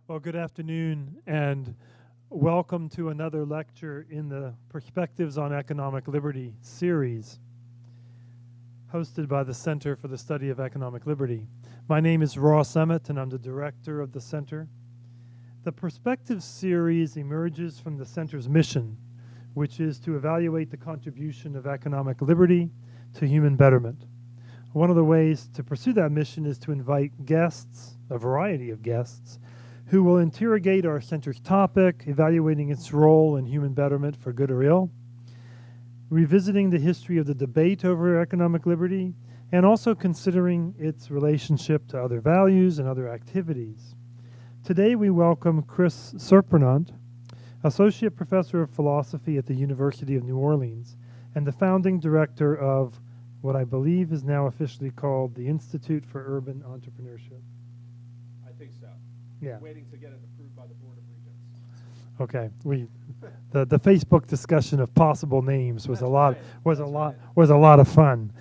Well, good afternoon, and welcome to another lecture in the Perspectives on Economic Liberty series, hosted by the Center for the Study of Economic Liberty. My name is Ross Emmett, and I'm the director of the center. The Perspectives series emerges from the center's mission, which is to evaluate the contribution of economic liberty to human betterment. One of the ways to pursue that mission is to invite guests, a variety of guests, who will interrogate our center's topic, evaluating its role in human betterment for good or ill, revisiting the history of the debate over economic liberty, and also considering its relationship to other values and other activities. Today we welcome Chris Surprenant, Associate Professor of Philosophy at the University of New Orleans, and the founding director of what I believe is now officially called the Institute for Urban Entrepreneurship. I think so. Yeah. Waiting to get it approved by the Board of Regents. Okay, the Facebook discussion of possible names was a lot of fun.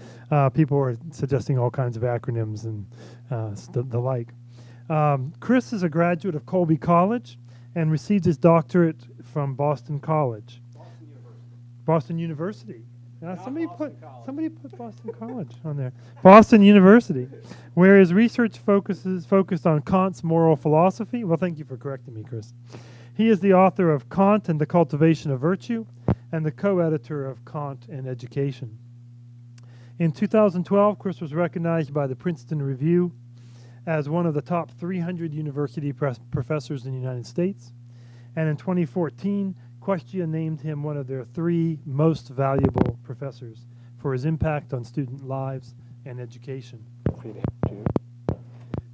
People were suggesting all kinds of acronyms and the like. Chris is a graduate of Colby College and received his doctorate from Boston College. Boston University. Somebody put Boston College on there. Boston University, where his research focused on Kant's moral philosophy. Well, thank you for correcting me, Chris. He is the author of Kant and the Cultivation of Virtue and the co-editor of Kant and Education. In 2012, Chris was recognized by the Princeton Review as one of the top 300 university professors in the United States. And in 2014, Questia named him one of their 3 most valuable professors for his impact on student lives and education.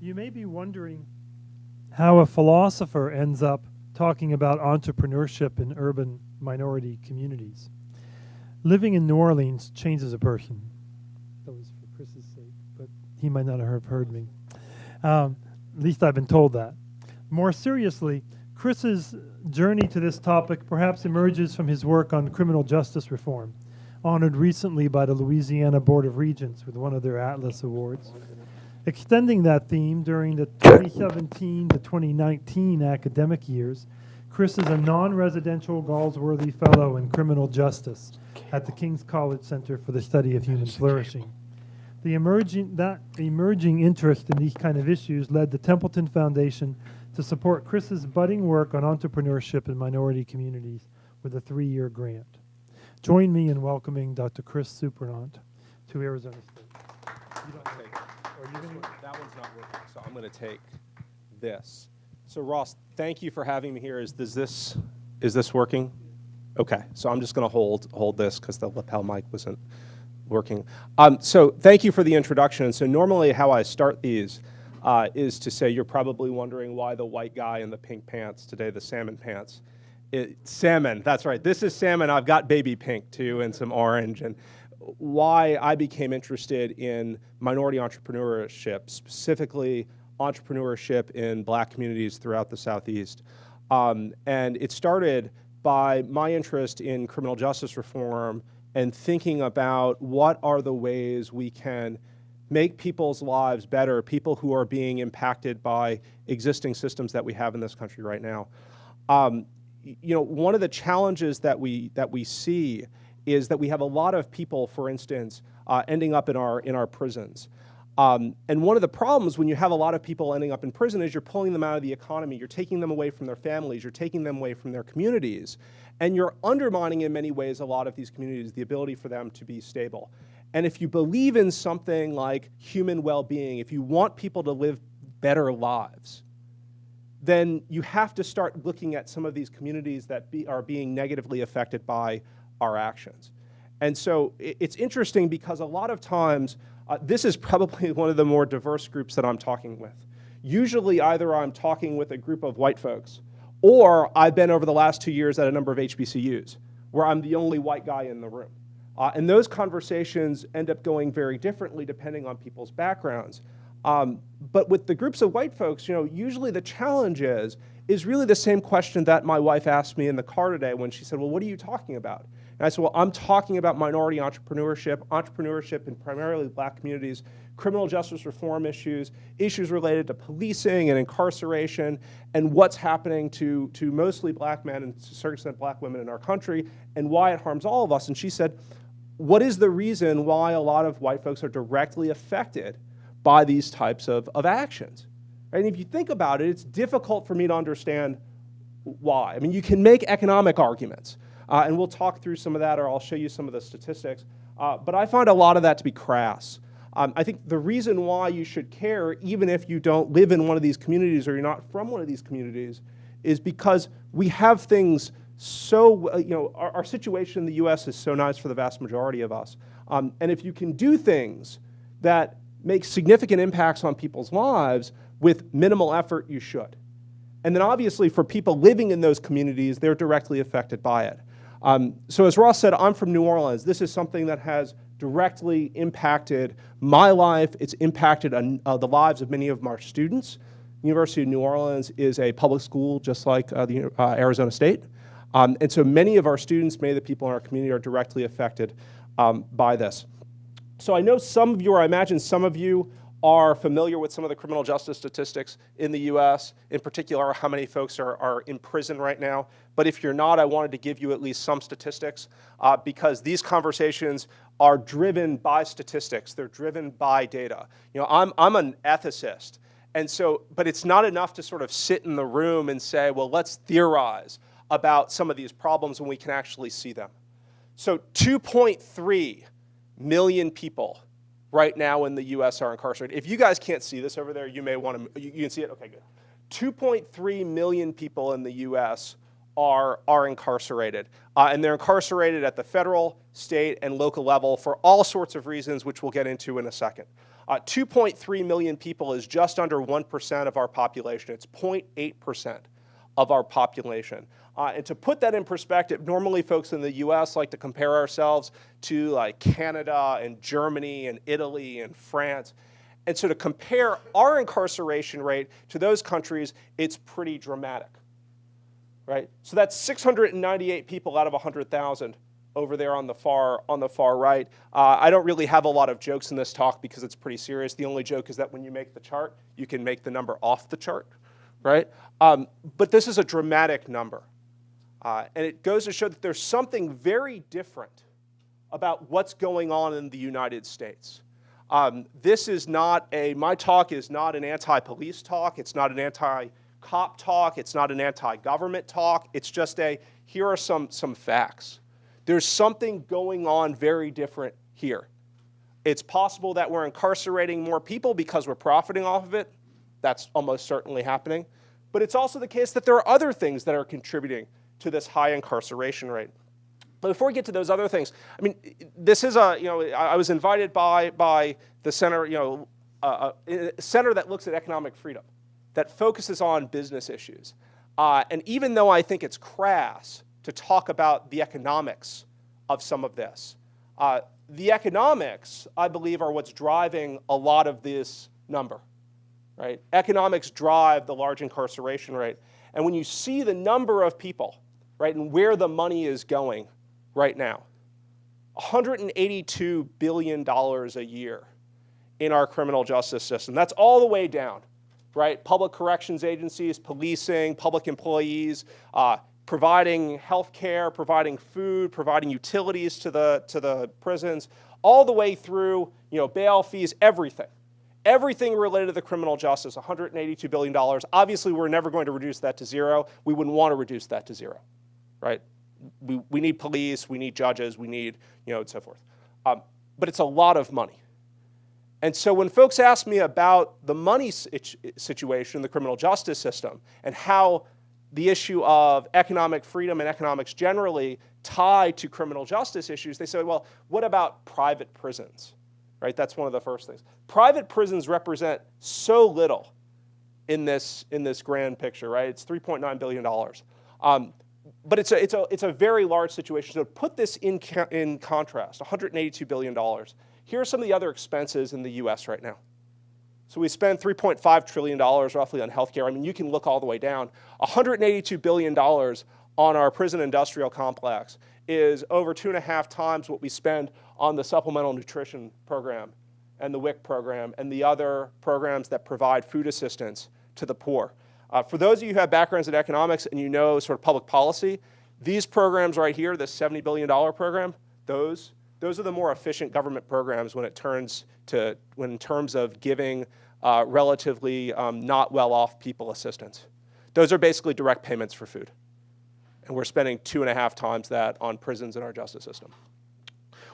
You may be wondering how a philosopher ends up talking about entrepreneurship in urban minority communities. Living in New Orleans changes a person. That was for Chris's sake, but he might not have heard me. At least I've been told that. More seriously, Chris's journey to this topic perhaps emerges from his work on criminal justice reform, honored recently by the Louisiana Board of Regents with one of their Atlas Awards. Extending that theme during the 2017 to 2019 academic years, Chris is a non-residential Galsworthy Fellow in Criminal Justice at the King's College Center for the Study of Human Flourishing. The emerging interest in these kind of issues led the Templeton Foundation to support Chris's budding work on entrepreneurship in minority communities with a 3-year grant. Join me in welcoming Dr. Chris Surprenant to Arizona State. That one's not working, so I'm going to take this. So Ross, thank you for having me here. Is this working? Okay, so I'm just going to hold this because the lapel mic wasn't working. So thank you for the introduction. So normally how I start these is to say you're probably wondering why the white guy in the pink pants today, the salmon pants. Salmon, that's right. This is salmon. I've got baby pink too and some orange. And why I became interested in minority entrepreneurship, specifically entrepreneurship in Black communities throughout the Southeast. And it started by my interest in criminal justice reform and thinking about what are the ways we can make people's lives better, people who are being impacted by existing systems that we have in this country right now. One of the challenges that we see is that we have a lot of people, for instance, ending up in our prisons. And one of the problems when you have a lot of people ending up in prison is you're pulling them out of the economy, you're taking them away from their families, you're taking them away from their communities, and you're undermining in many ways a lot of these communities, the ability for them to be stable. And if you believe in something like human well-being, if you want people to live better lives, then you have to start looking at some of these communities that are being negatively affected by our actions. And so it's interesting because a lot of times, this is probably one of the more diverse groups that I'm talking with. Usually either I'm talking with a group of white folks, or I've been over the last 2 years at a number of HBCUs, where I'm the only white guy in the room. And those conversations end up going very differently depending on people's backgrounds. But with the groups of white folks, usually the challenge is really the same question that my wife asked me in the car today when she said, well, what are you talking about? And I said, well, I'm talking about minority entrepreneurship in primarily black communities, criminal justice reform issues, issues related to policing and incarceration, and what's happening to mostly black men and to a certain extent black women in our country, and why it harms all of us. And she said, what is the reason why a lot of white folks are directly affected by these types of actions? And if you think about it, it's difficult for me to understand why. I mean, you can make economic arguments, and we'll talk through some of that, or I'll show you some of the statistics, but I find a lot of that to be crass. I think the reason why you should care, even if you don't live in one of these communities or you're not from one of these communities, is because we have things so, our situation in the US is so nice for the vast majority of us. And if you can do things that make significant impacts on people's lives with minimal effort, you should. And then obviously for people living in those communities, they're directly affected by it. So as Ross said, I'm from New Orleans. This is something that has directly impacted my life. It's impacted the lives of many of our students. University of New Orleans is a public school just like Arizona State. And so many of our students, many of the people in our community are directly affected by this. So I know some of you, or I imagine some of you, are familiar with some of the criminal justice statistics in the US, in particular how many folks are in prison right now. But if you're not, I wanted to give you at least some statistics because these conversations are driven by statistics. They're driven by data. I'm an ethicist, and so, but it's not enough to sort of sit in the room and say, well, let's theorize about some of these problems when we can actually see them. So 2.3 million people right now in the US are incarcerated. If you guys can't see this over there, you may want to, you can see it? Okay, good. 2.3 million people in the US are incarcerated. And they're incarcerated at the federal, state, and local level for all sorts of reasons, which we'll get into in a second. 2.3 million people is just under 1% of our population. It's 0.8% of our population. And to put that in perspective, normally folks in the US like to compare ourselves to like Canada and Germany and Italy and France. And so to compare our incarceration rate to those countries, it's pretty dramatic, right? So that's 698 people out of 100,000 over there on the far right. I don't really have a lot of jokes in this talk because it's pretty serious. The only joke is that when you make the chart, you can make the number off the chart, right? But this is a dramatic number. And it goes to show that there's something very different about what's going on in the United States. This is not my talk is not an anti-police talk. It's not an anti-cop talk. It's not an anti-government talk. It's just here are some facts. There's something going on very different here. It's possible that we're incarcerating more people because we're profiting off of it. That's almost certainly happening. But it's also the case that there are other things that are contributing to this high incarceration rate. But before we get to those other things, I mean, this is I was invited by the center, a center that looks at economic freedom, that focuses on business issues. And even though I think it's crass to talk about the economics of some of this, the economics, I believe, are what's driving a lot of this number, right? Economics drive the large incarceration rate. And when you see the number of people, right, and where the money is going right now, $182 billion a year in our criminal justice system. That's all the way down, right? Public corrections agencies, policing, public employees, providing health care, providing food, providing utilities to the prisons, all the way through, bail fees, everything. Everything related to the criminal justice, $182 billion. Obviously, we're never going to reduce that to zero. We wouldn't want to reduce that to zero, right? We need police, we need judges, we need, and so forth. But it's a lot of money. And so when folks ask me about the money situation in the criminal justice system and how the issue of economic freedom and economics generally tie to criminal justice issues, they say, well, what about private prisons? Right, that's one of the first things. Private prisons represent so little in this grand picture, right? It's $3.9 billion. But it's a very large situation. So to put this in contrast, $182 billion. Here are some of the other expenses in the US right now. So we spend $3.5 trillion roughly on healthcare. I mean, you can look all the way down. $182 billion on our prison industrial complex is over 2.5 times what we spend on the supplemental nutrition program and the WIC program and the other programs that provide food assistance to the poor. For those of you who have backgrounds in economics and you know sort of public policy, these programs right here, this $70 billion program, those are the more efficient government programs when in terms of giving relatively not well-off people assistance. Those are basically direct payments for food. And we're spending 2.5 times that on prisons in our justice system.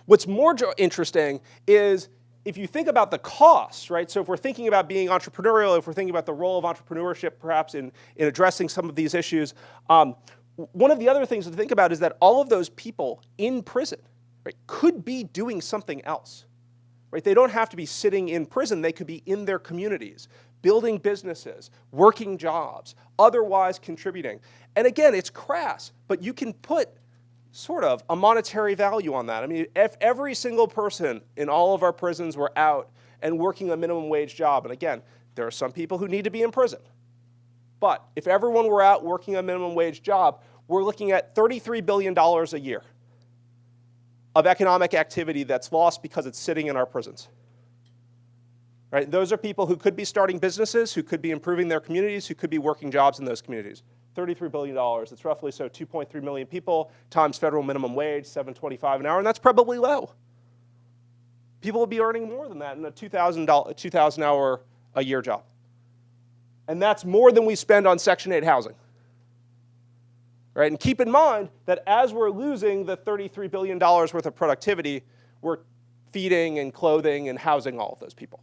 What's more interesting is if you think about the costs, right? So if we're thinking about being entrepreneurial, if we're thinking about the role of entrepreneurship perhaps in addressing some of these issues, one of the other things to think about is that all of those people in prison, right, could be doing something else. Right? They don't have to be sitting in prison. They could be in their communities, building businesses, working jobs, otherwise contributing. And again, it's crass, but you can put sort of a monetary value on that. I mean, if every single person in all of our prisons were out and working a minimum wage job, and again, there are some people who need to be in prison, but if everyone were out working a minimum wage job, we're looking at $33 billion a year of economic activity that's lost because it's sitting in our prisons. Right? Those are people who could be starting businesses, who could be improving their communities, who could be working jobs in those communities. $33 billion, it's roughly 2.3 million people times federal minimum wage, $7.25 an hour, and that's probably low. People will be earning more than that in a 2,000 hour a year job. And that's more than we spend on Section 8 housing. Right? And keep in mind that as we're losing the $33 billion worth of productivity, we're feeding and clothing and housing all of those people.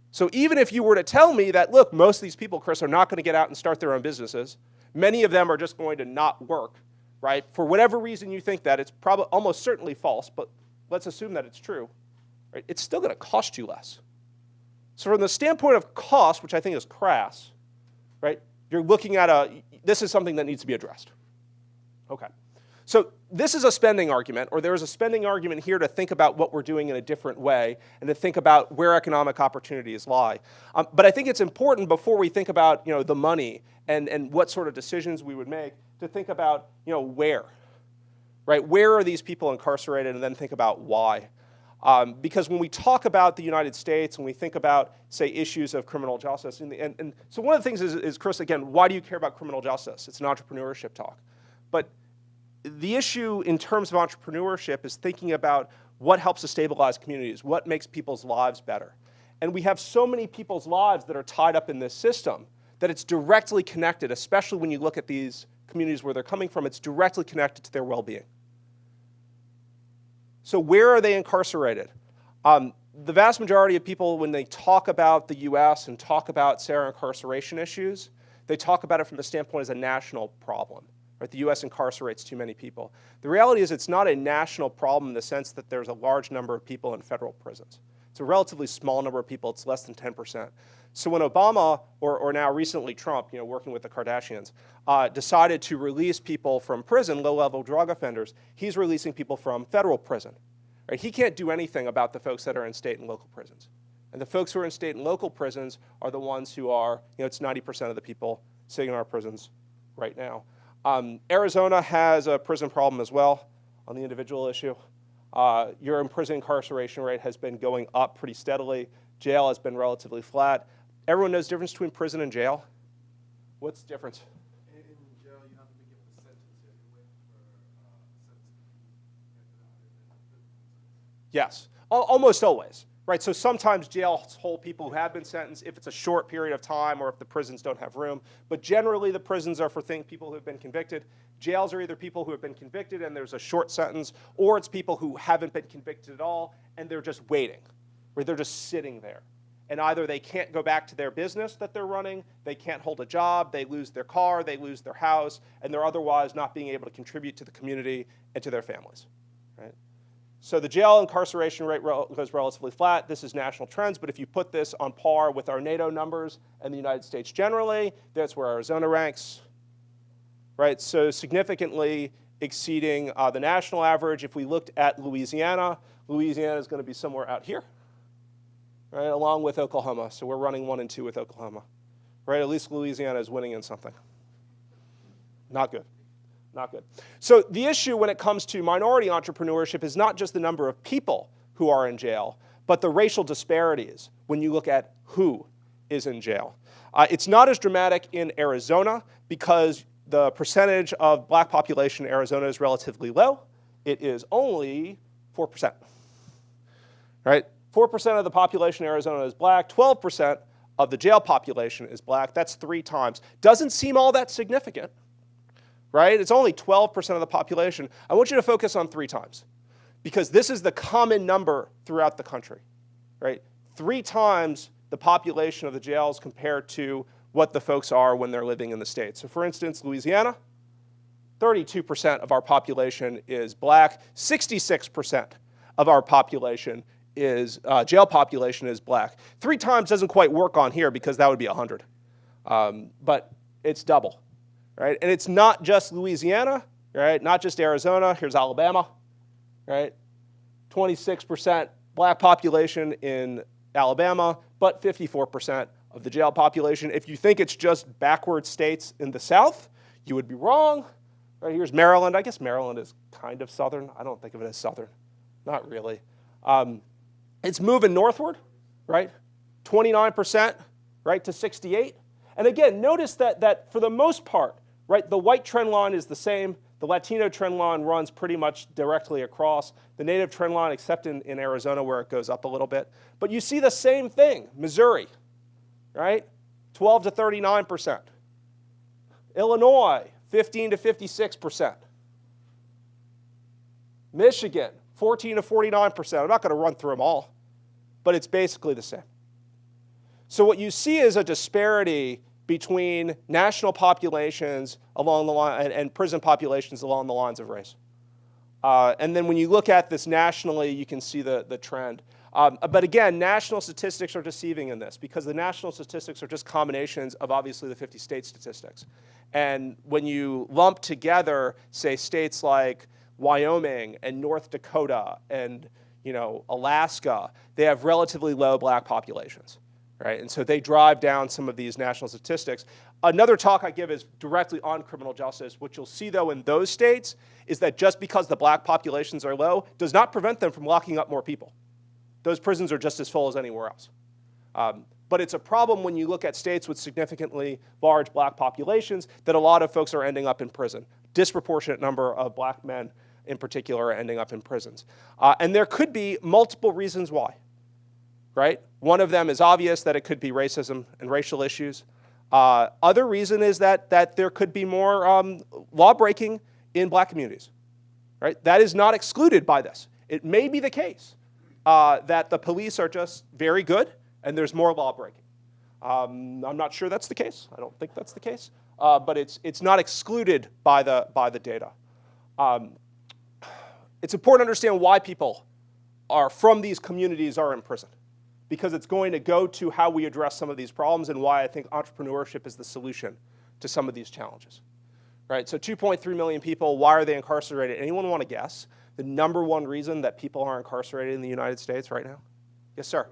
So even if you were to tell me that, look, most of these people, Chris, are not going to get out and start their own businesses, many of them are just going to not work, right? For whatever reason you think that, it's probably almost certainly false, but let's assume that it's true, right? It's still going to cost you less. So from the standpoint of cost, which I think is crass, right, you're looking at this is something that needs to be addressed. Okay. So this is a spending argument, or there is a spending argument here to think about what we're doing in a different way and to think about where economic opportunities lie. But I think it's important before we think about the money and what sort of decisions we would make to think about where, right? Where are these people incarcerated, and then think about why. Because when we talk about the United States and we think about, say, issues of criminal justice, and so one of the things is, Chris, again, why do you care about criminal justice? It's an entrepreneurship talk. But the issue in terms of entrepreneurship is thinking about what helps to stabilize communities, what makes people's lives better. And we have so many people's lives that are tied up in this system that it's directly connected, especially when you look at these communities where they're coming from, it's directly connected to their well-being. So where are they incarcerated? The vast majority of people, when they talk about the US and talk about, say, our incarceration issues, they talk about it from the standpoint as a national problem. Right? The US incarcerates too many people. The reality is it's not a national problem in the sense that there's a large number of people in federal prisons. It's a relatively small number of people. It's less than 10%. So when Obama, or now recently Trump, working with the Kardashians, decided to release people from prison, low-level drug offenders, he's releasing people from federal prison. Right? He can't do anything about the folks that are in state and local prisons. And the folks who are in state and local prisons are the ones who are, it's 90% of the people sitting in our prisons right now. Arizona has a prison problem as well on the individual issue. Your prison incarceration rate has been going up pretty steadily. Jail has been relatively flat. Everyone knows the difference between prison and jail. What's the difference? In jail, you have to be given a sentence. You have to wait for a sentence. Yes, almost always. Right, so sometimes jails hold people who have been sentenced if it's a short period of time or if the prisons don't have room. But generally, the prisons are for people who have been convicted. Jails are either people who have been convicted and there's a short sentence, or it's people who haven't been convicted at all and they're just waiting, or they're just sitting there. And either they can't go back to their business that they're running, they can't hold a job, they lose their car, they lose their house, and they're otherwise not being able to contribute to the community and to their families. Right? So the jail incarceration rate goes relatively flat. This is national trends, but if you put this on par with our NATO numbers and the United States generally, that's where Arizona ranks, right? So significantly exceeding the national average. If we looked at Louisiana, Louisiana is going to be somewhere out here, right, along with Oklahoma. So we're running 1 and 2 with Oklahoma, right? At least Louisiana is winning in something. Not good. Not good. So the issue when it comes to minority entrepreneurship is not just the number of people who are in jail, but the racial disparities when you look at who is in jail. It's not as dramatic in Arizona because the percentage of black population in Arizona is relatively low. It is only 4%. Right? 4% of the population in Arizona is black, 12% of the jail population is black. That's 3 times. Doesn't seem all that significant, right? It's only 12% of the population. I want you to focus on 3 times because this is the common number throughout the country, right? 3 times the population of the jails compared to what the folks are when they're living in the state. So for instance, Louisiana, 32% of our population is black, 66% of our population is, jail population is black. 3 times doesn't quite work on here because that would be 100. But it's double, right? And it's not just Louisiana, right? Not just Arizona. Here's Alabama, right? 26% black population in Alabama, but 54% of the jail population. If you think it's just backward states in the South, you would be wrong. Right, here's Maryland. I guess Maryland is kind of southern. I don't think of it as southern. Not really. It's moving northward, right? 29%, right, to 68. And again, notice that for the most part, right, the white trend line is the same. The Latino trend line runs pretty much directly across. The native trend line, except in Arizona where it goes up a little bit. But you see the same thing. Missouri, right, 12 to 39%. Illinois, 15 to 56%. Michigan, 14 to 49%. I'm not going to run through them all, but it's basically the same. So what you see is a disparity between national populations along the line and prison populations along the lines of race. And then when you look at this nationally, you can see the trend. But again, national statistics are deceiving in this because the national statistics are just combinations of obviously the 50 state statistics. And when you lump together, say, states like Wyoming and North Dakota and Alaska, they have relatively low black populations, right? And so they drive down some of these national statistics. Another talk I give is directly on criminal justice. What you'll see, though, in those states is that just because the black populations are low does not prevent them from locking up more people. Those prisons are just as full as anywhere else. But it's a problem when you look at states with significantly large black populations that a lot of folks are ending up in prison. Disproportionate number of black men in particular are ending up in prisons. And there could be multiple reasons why, right? One of them is obvious, that it could be racism and racial issues. Other reason is that there could be more law breaking in black communities, right? That is not excluded by this. It may be the case that the police are just very good and there's more law breaking. I'm not sure that's the case. I don't think that's the case. But it's not excluded by the data. It's important to understand why people from these communities are in prison, because it's going to go to how we address some of these problems and why I think entrepreneurship is the solution to some of these challenges. Right? So 2.3 million people, why are they incarcerated? Anyone want to guess the number one reason that people are incarcerated in the United States right now? Yes, sir.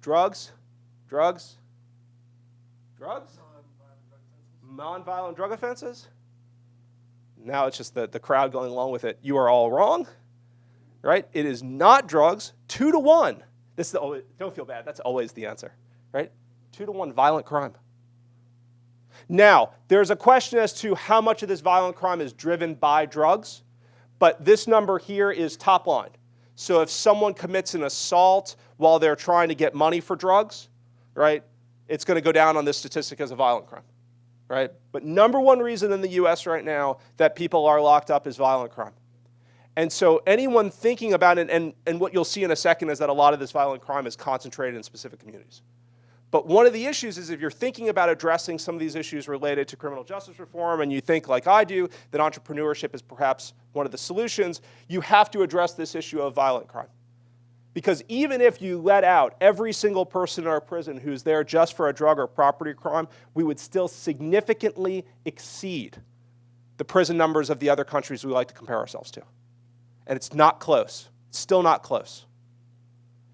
Drugs? Drugs? Drugs? Non-violent drug offenses? Now it's just the crowd going along with it. You are all wrong, right? It is not drugs. 2 to 1. Don't feel bad. That's always the answer, right? 2 to 1 violent crime. Now, there's a question as to how much of this violent crime is driven by drugs, but this number here is top line. So if someone commits an assault while they're trying to get money for drugs, right, it's going to go down on this statistic as a violent crime, right? But number one reason in the US right now that people are locked up is violent crime. And so anyone thinking about it, and what you'll see in a second is that a lot of this violent crime is concentrated in specific communities. But one of the issues is if you're thinking about addressing some of these issues related to criminal justice reform and you think, like I do, that entrepreneurship is perhaps one of the solutions, you have to address this issue of violent crime. Because even if you let out every single person in our prison who's there just for a drug or property crime, we would still significantly exceed the prison numbers of the other countries we like to compare ourselves to. And it's not close. It's still not close.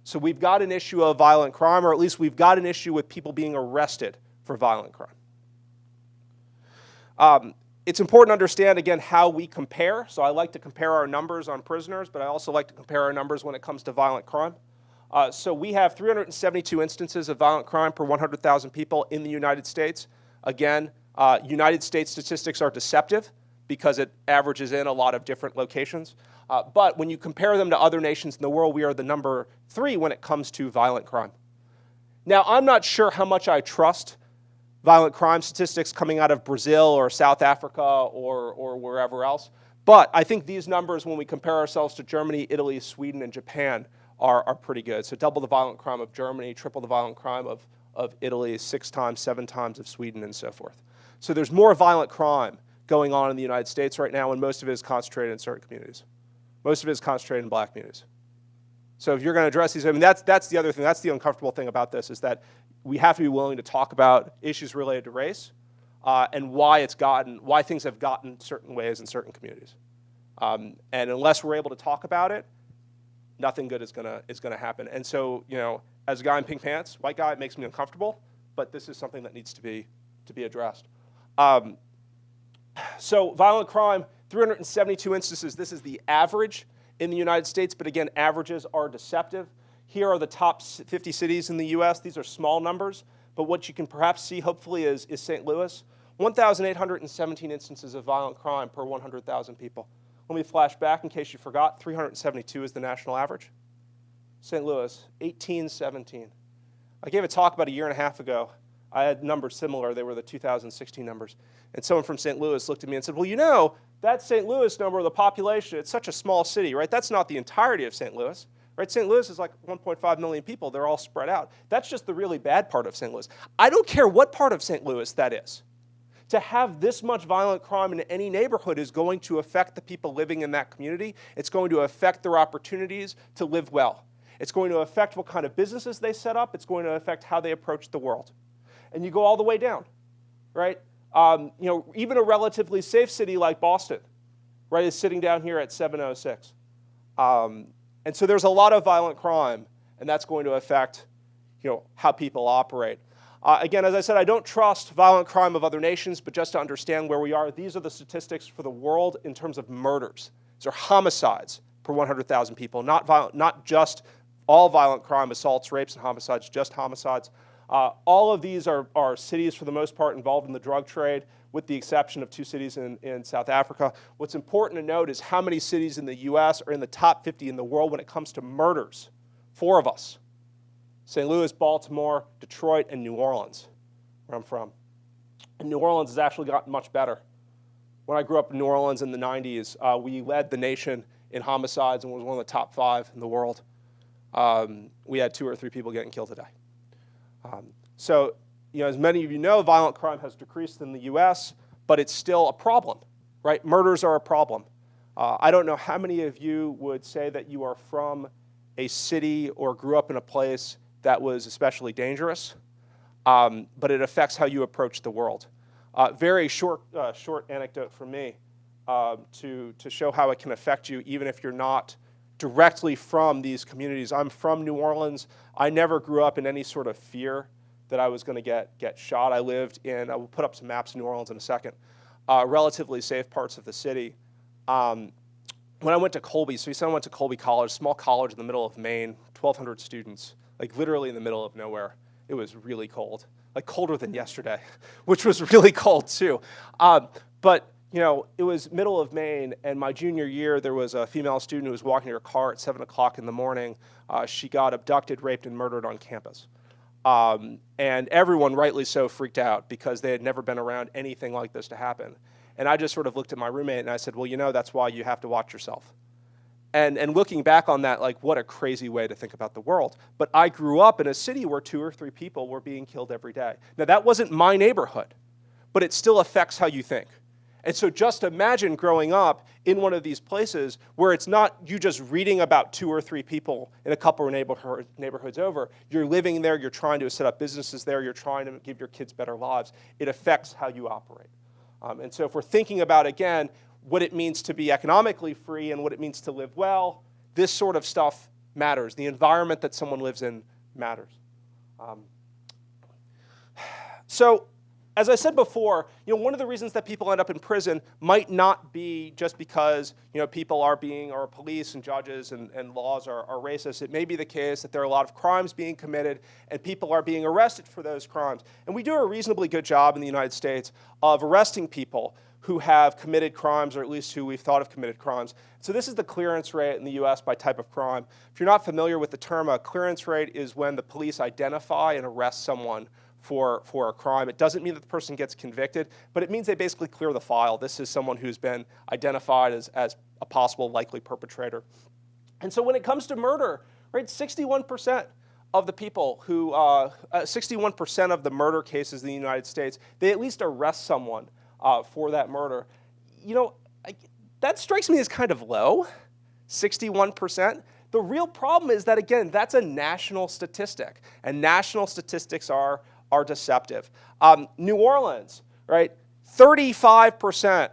So we've got an issue of violent crime, or at least we've got an issue with people being arrested for violent crime. It's important to understand, again, how we compare. So I like to compare our numbers on prisoners, but I also like to compare our numbers when it comes to violent crime. So we have 372 instances of violent crime per 100,000 people in the United States. Again, United States statistics are deceptive because it averages in a lot of different locations. But when you compare them to other nations in the world, we are the number 3 when it comes to violent crime. Now, I'm not sure how much I trust violent crime statistics coming out of Brazil or South Africa or wherever else. But I think these numbers, when we compare ourselves to Germany, Italy, Sweden, and Japan, are pretty good. So double the violent crime of Germany, triple the violent crime of Italy, 6 times, 7 times of Sweden, and so forth. So there's more violent crime going on in the United States right now, and most of it is concentrated in certain communities. Most of it is concentrated in black communities. So if you're going to address these, I mean, that's the other thing, that's the uncomfortable thing about this, is that we have to be willing to talk about issues related to race and why things have gotten certain ways in certain communities. And unless we're able to talk about it, nothing good is gonna happen. And so, you know, as a guy in pink pants, white guy, it makes me uncomfortable, but this is something that needs to be addressed. So violent crime, 372 instances. This is the average in the United States, but again, averages are deceptive. Here are the top 50 cities in the US. These are small numbers, but what you can perhaps see, hopefully, is St. Louis. 1,817 instances of violent crime per 100,000 people. Let me flash back in case you forgot. 372 is the national average. St. Louis, 1817. I gave a talk about a year and a half ago. I had numbers similar. They were the 2016 numbers. And someone from St. Louis looked at me and said, well, you know, that St. Louis number of the population, it's such a small city, right? That's not the entirety of St. Louis. Right? St. Louis is like 1.5 million people. They're all spread out. That's just the really bad part of St. Louis. I don't care what part of St. Louis that is. To have this much violent crime in any neighborhood is going to affect the people living in that community. It's going to affect their opportunities to live well. It's going to affect what kind of businesses they set up. It's going to affect how they approach the world. And you go all the way down, right? You know, even a relatively safe city like Boston, right, is sitting down here at 706. And so there's a lot of violent crime, and that's going to affect, you know, how people operate. Again, as I said, I don't trust violent crime of other nations, but just to understand where we are, these are the statistics for the world in terms of murders. These are homicides per 100,000 people, not just all violent crime, assaults, rapes, and homicides, just homicides. All of these are cities, for the most part, involved in the drug trade, with the exception of 2 cities in South Africa. What's important to note is how many cities in the US are in the top 50 in the world when it comes to murders. 4 of us. St. Louis, Baltimore, Detroit, and New Orleans, where I'm from. And New Orleans has actually gotten much better. When I grew up in New Orleans in the 90s, we led the nation in homicides and was one of the top 5 in the world. We had 2 or 3 people getting killed a day. So, you know, as many of you know, violent crime has decreased in the US, but it's still a problem, right? Murders are a problem. I don't know how many of you would say that you are from a city or grew up in a place that was especially dangerous, but it affects how you approach the world. Very short anecdote from me to show how it can affect you even if you're not directly from these communities. I'm from New Orleans. I never grew up in any sort of fear that I was going to get shot. I lived in, I will put up some maps of New Orleans in a second, relatively safe parts of the city. When I went to Colby, so you said I went to Colby College, small college in the middle of Maine, 1,200 students, like literally in the middle of nowhere. It was really cold, like colder than yesterday, which was really cold too. But you know, it was middle of Maine, and my junior year, there was a female student who was walking to her car at 7 o'clock in the morning. She got abducted, raped, and murdered on campus. And everyone, rightly so, freaked out because they had never been around anything like this to happen. And I just sort of looked at my roommate and I said, well, you know, that's why you have to watch yourself. And looking back on that, like, what a crazy way to think about the world. But I grew up in a city where 2 or 3 people were being killed every day. Now, that wasn't my neighborhood, but it still affects how you think. And so just imagine growing up in one of these places where it's not you just reading about 2 or 3 people in a couple of neighborhoods over. You're living there, you're trying to set up businesses there, you're trying to give your kids better lives. It affects how you operate. And so if we're thinking about, again, what it means to be economically free and what it means to live well, this sort of stuff matters. The environment that someone lives in matters. So as I said before, one of the reasons that people end up in prison might not be just because people are or police and judges and laws are racist. It may be the case that there are a lot of crimes being committed and people are being arrested for those crimes. And we do a reasonably good job in the United States of arresting people who have committed crimes, or at least who we've thought have committed crimes. So this is the clearance rate in the US by type of crime. If you're not familiar with the term, a clearance rate is when the police identify and arrest someone for a crime. It doesn't mean that the person gets convicted, but it means they basically clear the file. This is someone who's been identified as a possible likely perpetrator. And so when it comes to murder, right, 61% of the people who, 61% of the murder cases in the United States, they at least arrest someone for that murder. That strikes me as kind of low, 61%. The real problem is that, again, that's a national statistic, and national statistics are deceptive. New Orleans, right? 35%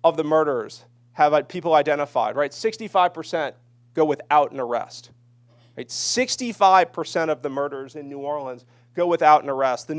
of the murders have people identified, right? 65% go without an arrest. Right? 65% of the murders in New Orleans go without an arrest. The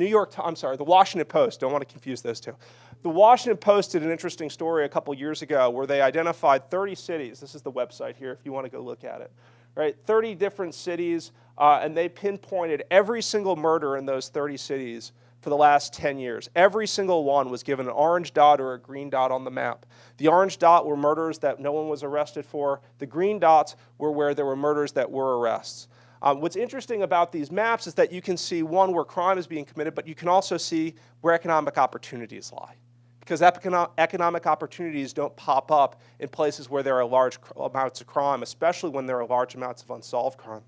Washington Post, don't want to confuse those two. The Washington Post did an interesting story a couple years ago where they identified 30 cities. This is the website here if you want to go look at it. Right? 30 different cities, and they pinpointed every single murder in those 30 cities for the last 10 years. Every single one was given an orange dot or a green dot on the map. The orange dot were murders that no one was arrested for. The green dots were where there were murders that were arrests. What's interesting about these maps is that you can see, one, where crime is being committed, but you can also see where economic opportunities lie. Because economic opportunities don't pop up in places where there are large amounts of crime, especially when there are large amounts of unsolved crime.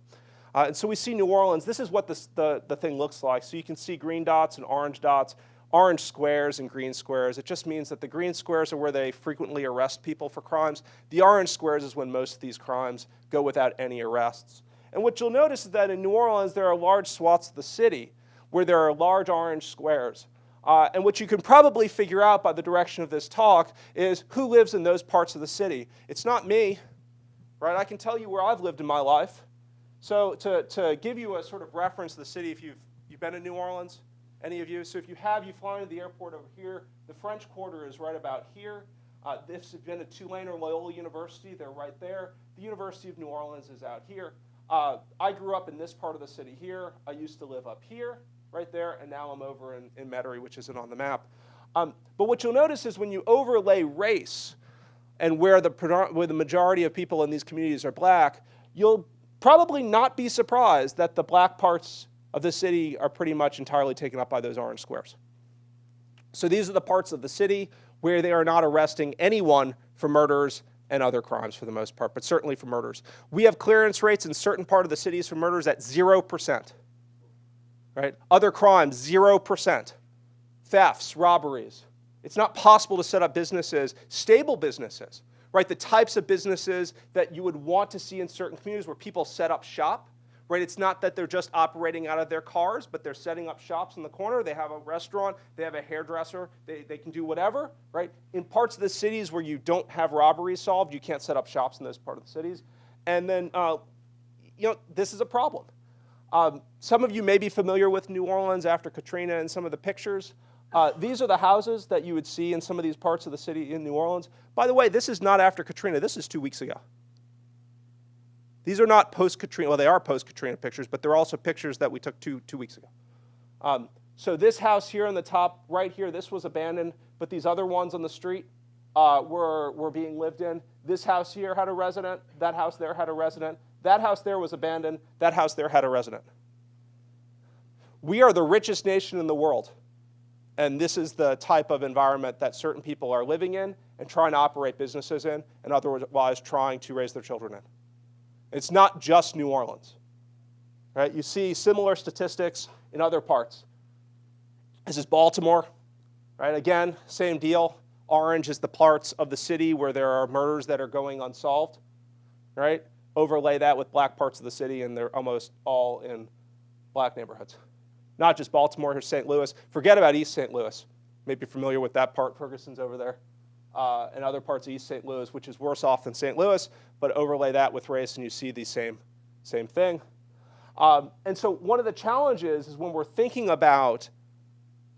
And so we see New Orleans. This is what the thing looks like. So you can see green dots and orange squares and green squares. It just means that the green squares are where they frequently arrest people for crimes. The orange squares is when most of these crimes go without any arrests. And what you'll notice is that in New Orleans, there are large swaths of the city where there are large orange squares. And what you can probably figure out by the direction of this talk is who lives in those parts of the city. It's not me, right? I can tell you where I've lived in my life. So to give you a sort of reference to the city, if you've been to New Orleans, any of you? So if you have, you fly into the airport over here. The French Quarter is right about here. If you've been to Tulane or Loyola University, they're right there. The University of New Orleans is out here. I grew up in this part of the city here. I used to live up here, right there, and now I'm over in Metairie, which isn't on the map. But what you'll notice is when you overlay race and where the majority of people in these communities are black, you'll probably not be surprised that the black parts of the city are pretty much entirely taken up by those orange squares. So these are the parts of the city where they are not arresting anyone for murders and other crimes for the most part, but certainly for murders. We have clearance rates in certain part of the cities for murders at 0%. Right? Other crimes, 0%. Thefts, robberies. It's not possible to set up businesses, stable businesses, right? The types of businesses that you would want to see in certain communities where people set up shop, right? It's not that they're just operating out of their cars, but they're setting up shops in the corner. They have a restaurant, they have a hairdresser, they can do whatever, right? In parts of the cities where you don't have robberies solved, you can't set up shops in those part of the cities. And then, this is a problem. Some of you may be familiar with New Orleans after Katrina and some of the pictures. These are the houses that you would see in some of these parts of the city in New Orleans. By the way, this is not after Katrina. This is 2 weeks ago. These are not post-Katrina. Well, they are post-Katrina pictures, but they're also pictures that we took two weeks ago. So this house here on the top right here, this was abandoned, but these other ones on the street were being lived in. This house here had a resident. That house there had a resident. That house there was abandoned. That house there had a resident. We are the richest nation in the world. And this is the type of environment that certain people are living in and trying to operate businesses in, and otherwise trying to raise their children in. It's not just New Orleans. Right? You see similar statistics in other parts. This is Baltimore. Right? Again, same deal. Orange is the parts of the city where there are murders that are going unsolved. Right? Overlay that with black parts of the city, and they're almost all in black neighborhoods. Not just Baltimore, here's St. Louis. Forget about East St. Louis. Maybe you're familiar with that part. Ferguson's over there. And other parts of East St. Louis, which is worse off than St. Louis, but overlay that with race and you see the same thing. And so one of the challenges is when we're thinking about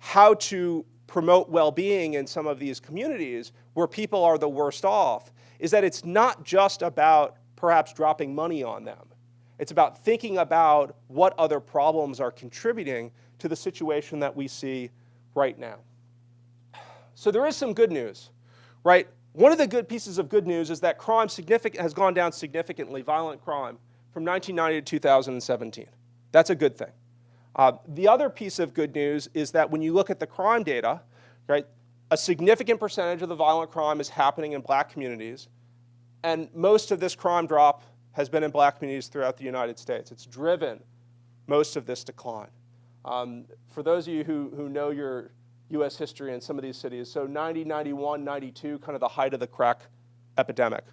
how to promote well-being in some of these communities where people are the worst off is that it's not just about perhaps dropping money on them. It's about thinking about what other problems are contributing to the situation that we see right now. So there is some good news, right? One of the good pieces of good news is that crime has gone down significantly, violent crime, from 1990 to 2017. That's a good thing. The other piece of good news is that when you look at the crime data, right, a significant percentage of the violent crime is happening in black communities, and most of this crime drop has been in black communities throughout the United States. It's driven most of this decline. For those of you who know your US history in some of these cities, so 90, 91, 92, kind of the height of the crack epidemic,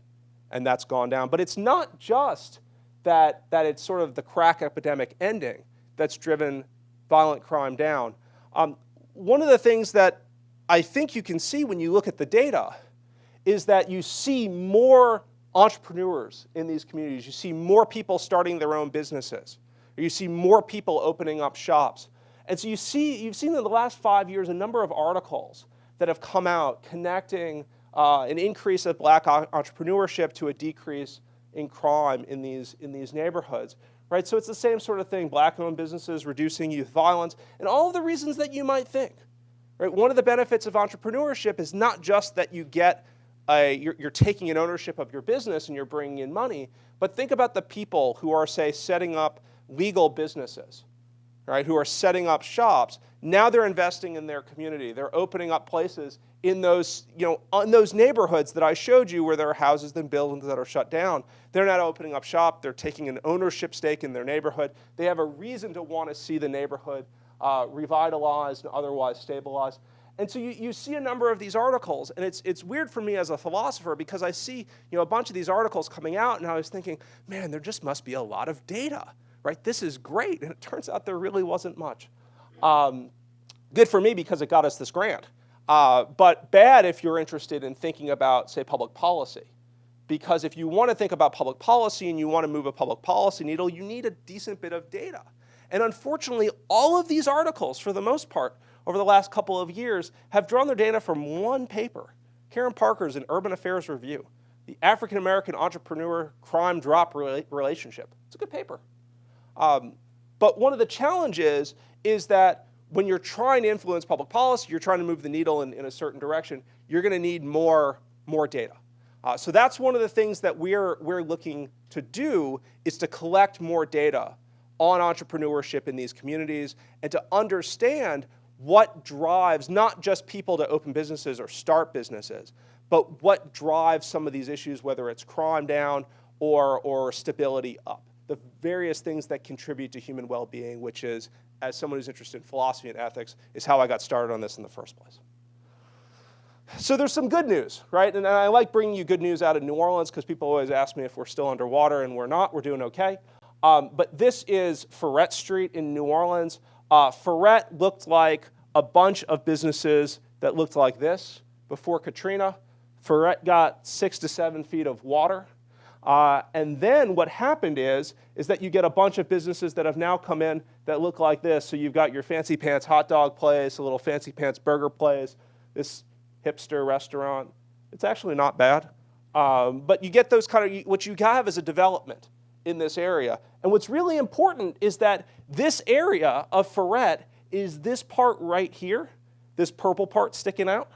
and that's gone down. But it's not just that it's sort of the crack epidemic ending that's driven violent crime down. One of the things that I think you can see when you look at the data is that you see more entrepreneurs in these communities. You see more people starting their own businesses. Or you see more people opening up shops. And so you've seen in the last 5 years a number of articles that have come out connecting an increase of black entrepreneurship to a decrease in crime in these neighborhoods. Right? So it's the same sort of thing, black-owned businesses, reducing youth violence, and all of the reasons that you might think. Right? One of the benefits of entrepreneurship is not just that you get you're taking an ownership of your business and you're bringing in money, but think about the people who are, say, setting up legal businesses, right, who are setting up shops. Now they're investing in their community. They're opening up places in those, in those neighborhoods that I showed you where there are houses and buildings that are shut down. They're not opening up shop. They're taking an ownership stake in their neighborhood. They have a reason to want to see the neighborhood revitalized and otherwise stabilized. And so you see a number of these articles, and it's weird for me as a philosopher because I see a bunch of these articles coming out, and I was thinking, man, there just must be a lot of data, right? This is great, and it turns out there really wasn't much. Good for me because it got us this grant, but bad if you're interested in thinking about, say, public policy. Because if you want to think about public policy and you want to move a public policy needle, you need a decent bit of data. And unfortunately, all of these articles, for the most part, over the last couple of years, have drawn their data from one paper, Karen Parker's An Urban Affairs Review, the African American Entrepreneur Crime Drop Relationship. It's a good paper. But one of the challenges is that when you're trying to influence public policy, you're trying to move the needle in a certain direction, you're going to need more data. So that's one of the things that we're looking to do is to collect more data on entrepreneurship in these communities and to understand what drives not just people to open businesses or start businesses, but what drives some of these issues, whether it's crime down or stability up. The various things that contribute to human well-being, which is, as someone who's interested in philosophy and ethics, is how I got started on this in the first place. So there's some good news, right? And I like bringing you good news out of New Orleans because people always ask me if we're still underwater, and we're not. We're doing okay. But this is Ferret Street in New Orleans. Ferret looked like a bunch of businesses that looked like this before Katrina. Ferret got 6 to 7 feet of water. And then what happened is that you get a bunch of businesses that have now come in that look like this. So you've got your Fancy Pants hot dog place, a little Fancy Pants burger place, this hipster restaurant. It's actually not bad. But you get those kind of, what you have is a development in this area. And what's really important is that this area of Ferret is this part right here, this purple part sticking out.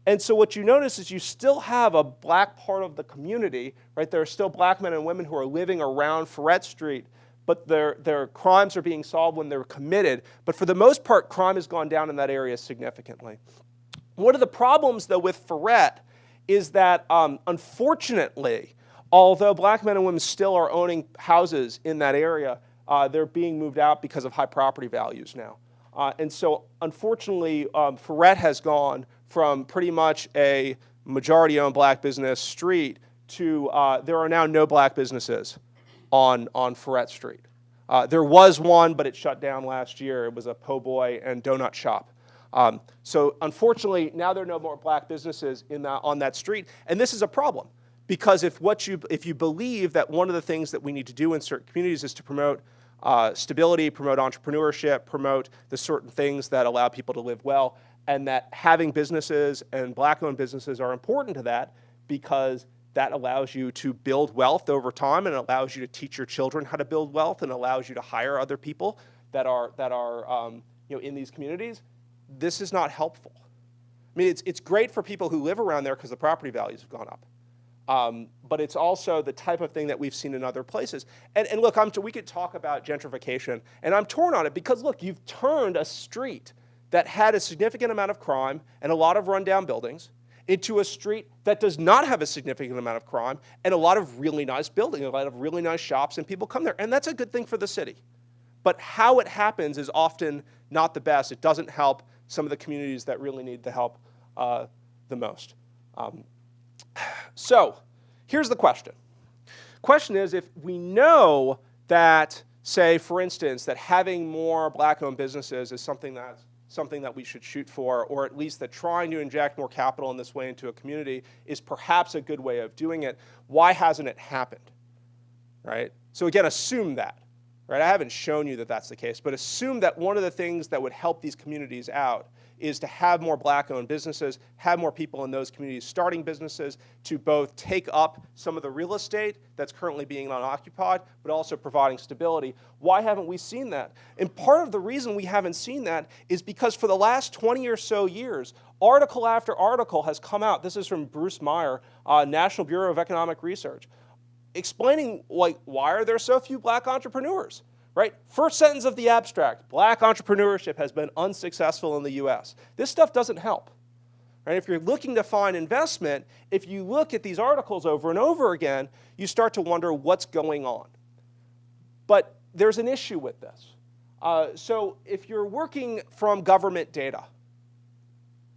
And so what you notice is you still have a black part of the community, right? There are still black men and women who are living around Ferret Street, but their crimes are being solved when they're committed. But for the most part, crime has gone down in that area significantly. One of the problems, though, with Ferret is that, unfortunately, although black men and women still are owning houses in that area, they're being moved out because of high property values now. And so, unfortunately, Ferret has gone from pretty much a majority-owned black business street to there are now no black businesses on Ferret Street. There was one, but it shut down last year. It was a po' boy and donut shop. So, unfortunately, now there are no more black businesses on that street, and this is a problem. Because if you believe that one of the things that we need to do in certain communities is to promote stability, promote entrepreneurship, promote the certain things that allow people to live well, and that having businesses and Black-owned businesses are important to that because that allows you to build wealth over time and allows you to teach your children how to build wealth and allows you to hire other people that are in these communities. This is not helpful. I mean, it's great for people who live around there because the property values have gone up. But it's also the type of thing that we've seen in other places. And look, we could talk about gentrification, and I'm torn on it because, look, you've turned a street that had a significant amount of crime and a lot of rundown buildings into a street that does not have a significant amount of crime and a lot of really nice buildings, a lot of really nice shops, and people come there. And that's a good thing for the city. But how it happens is often not the best. It doesn't help some of the communities that really need the help the most. So here's the question. Question is, if we know that, say, for instance, that having more Black-owned businesses is something that we should shoot for, or at least that trying to inject more capital in this way into a community is perhaps a good way of doing it, why hasn't it happened, right? So again, assume that, right? I haven't shown you that that's the case, but assume that one of the things that would help these communities out is to have more Black-owned businesses, have more people in those communities starting businesses to both take up some of the real estate that's currently being unoccupied, but also providing stability. Why haven't we seen that? And part of the reason we haven't seen that is because for the last 20 or so years, article after article has come out. This is from Bruce Meyer, National Bureau of Economic Research, explaining why are there so few Black entrepreneurs? Right? First sentence of the abstract, Black entrepreneurship has been unsuccessful in the US. This stuff doesn't help. Right? If you're looking to find investment, if you look at these articles over and over again, you start to wonder what's going on. But there's an issue with this. So if you're working from government data,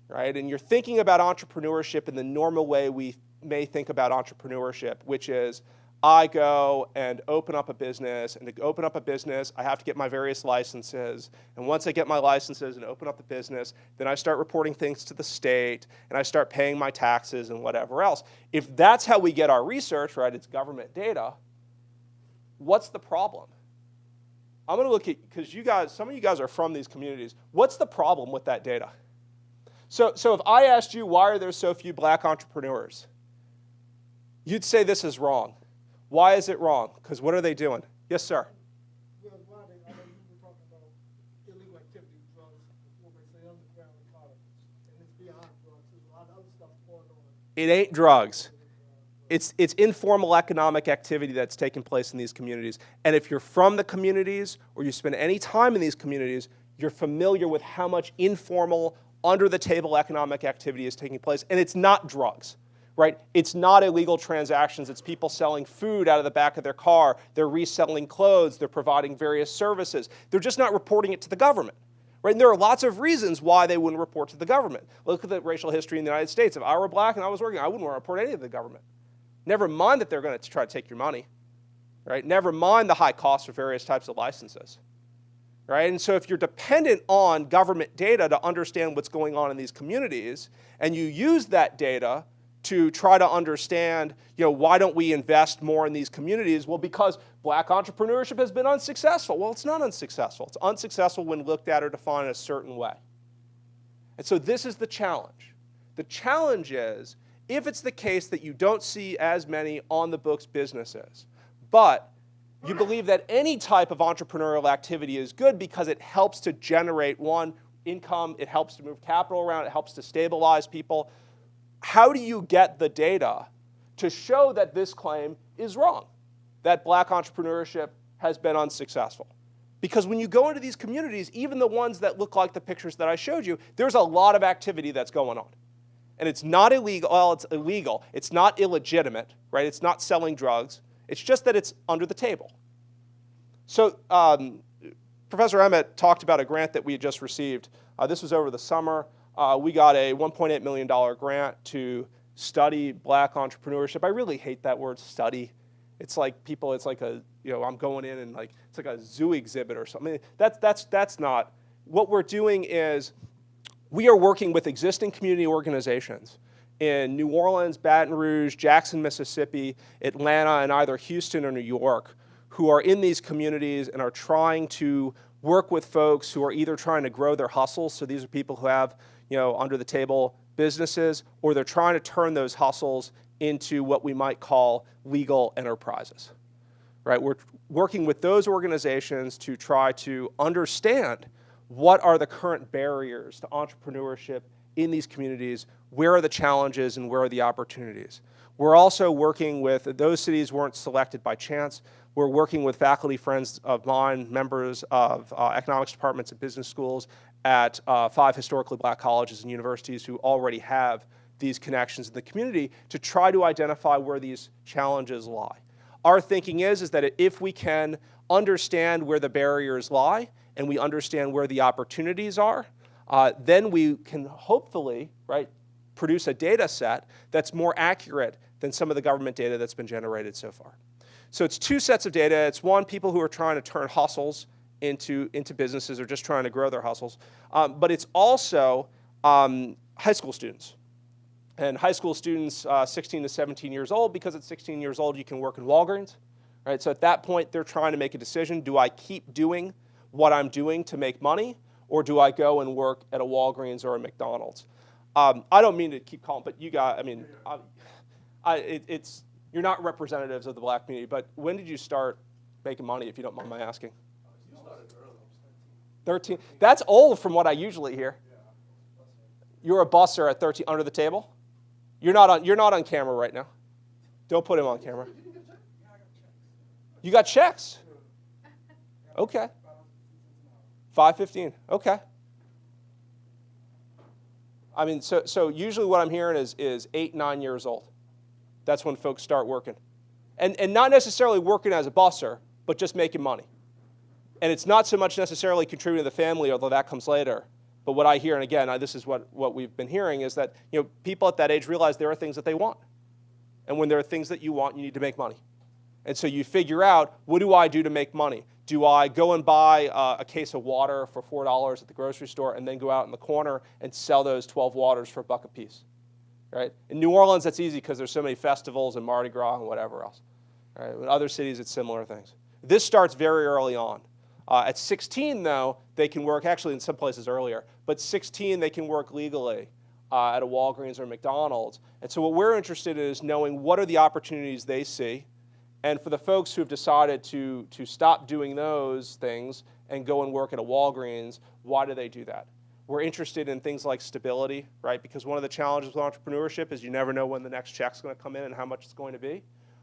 right, and you're thinking about entrepreneurship in the normal way we may think about entrepreneurship, which is I go and open up a business, and to open up a business, I have to get my various licenses, and once I get my licenses and open up the business, then I start reporting things to the state, and I start paying my taxes and whatever else. If that's how we get our research, right, it's government data, what's the problem? I'm going to look at, because you guys, some of you guys are from these communities, what's the problem with that data? So if I asked you, why are there so few Black entrepreneurs? You'd say this is wrong. Why is it wrong? Because what are they doing? Yes, sir. Well, Rodney, I know you were talking about illegal activity, drugs, before they say underground economies, and it's beyond drugs. There's a lot of other stuff going on. It ain't drugs. It's informal economic activity that's taking place in these communities. And if you're from the communities or you spend any time in these communities, you're familiar with how much informal, under-the-table economic activity is taking place. And it's not drugs. Right? It's not illegal transactions. It's people selling food out of the back of their car. They're reselling clothes. They're providing various services. They're just not reporting it to the government. Right? And there are lots of reasons why they wouldn't report to the government. Look at the racial history in the United States. If I were Black and I was working, I wouldn't want to report any of the government. Never mind that they're going to try to take your money. Right? Never mind the high cost for various types of licenses. Right? And so if you're dependent on government data to understand what's going on in these communities, and you use that data to try to understand, why don't we invest more in these communities? Well, because Black entrepreneurship has been unsuccessful. Well, it's not unsuccessful. It's unsuccessful when looked at or defined in a certain way. And so this is the challenge. The challenge is, if it's the case that you don't see as many on-the-books businesses, but you believe that any type of entrepreneurial activity is good because it helps to generate, one, income, it helps to move capital around, it helps to stabilize people, how do you get the data to show that this claim is wrong, that Black entrepreneurship has been unsuccessful? Because when you go into these communities, even the ones that look like the pictures that I showed you, there's a lot of activity that's going on. And it's not illegal, well, it's illegal. It's not illegitimate, right? It's not selling drugs. It's just that it's under the table. So Professor Emmett talked about a grant that we had just received. This was over the summer. We got a $1.8 million grant to study Black entrepreneurship. I really hate that word, study. It's like I'm going in and it's like a zoo exhibit or something. That's not. What we're doing is we are working with existing community organizations in New Orleans, Baton Rouge, Jackson, Mississippi, Atlanta, and either Houston or New York, who are in these communities and are trying to work with folks who are either trying to grow their hustles, so these are people who have, under the table businesses, or they're trying to turn those hustles into what we might call legal enterprises, right? We're working with those organizations to try to understand what are the current barriers to entrepreneurship in these communities, where are the challenges and where are the opportunities. We're also working with, those cities weren't selected by chance, we're working with faculty friends of mine, members of economics departments at business schools at 5 historically black colleges and universities who already have these connections in the community to try to identify where these challenges lie. Our thinking is that if we can understand where the barriers lie and we understand where the opportunities are, then we can hopefully, right, produce a data set that's more accurate than some of the government data that's been generated so far. So it's 2 sets of data. It's one, people who are trying to turn hustles into businesses or just trying to grow their hustles. But it's also high school students. And high school students 16 to 17 years old, because at 16 years old you can work in Walgreens. Right? So at that point they're trying to make a decision. Do I keep doing what I'm doing to make money, or do I go and work at a Walgreens or a McDonald's? I don't mean to keep calling, but you guys, you're not representatives of the black community, but when did you start making money, if you don't mind my asking? You started early. 13. That's old from what I usually hear. You're a busser at 13 under the table? You're not on camera right now. Don't put him on camera. You got checks? Okay. 5:15. Okay. I mean, so usually what I'm hearing is 8, 9 years old. That's when folks start working. And not necessarily working as a busser, but just making money. And it's not so much necessarily contributing to the family, although that comes later. But what I hear, and again, this is what we've been hearing, is that people at that age realize there are things that they want. And when there are things that you want, you need to make money. And so you figure out, what do I do to make money? Do I go and buy a case of water for $4 at the grocery store and then go out in the corner and sell those 12 waters for $1 a piece? Right? In New Orleans, that's easy because there's so many festivals and Mardi Gras and whatever else. Right? In other cities, it's similar things. This starts very early on. At 16, though, they can work, actually in some places earlier, but 16, they can work legally at a Walgreens or McDonald's. And so what we're interested in is knowing what are the opportunities they see. And for the folks who have decided to stop doing those things and go and work at a Walgreens, why do they do that? We're interested in things like stability, right? Because one of the challenges with entrepreneurship is you never know when the next check's going to come in and how much it's going to be,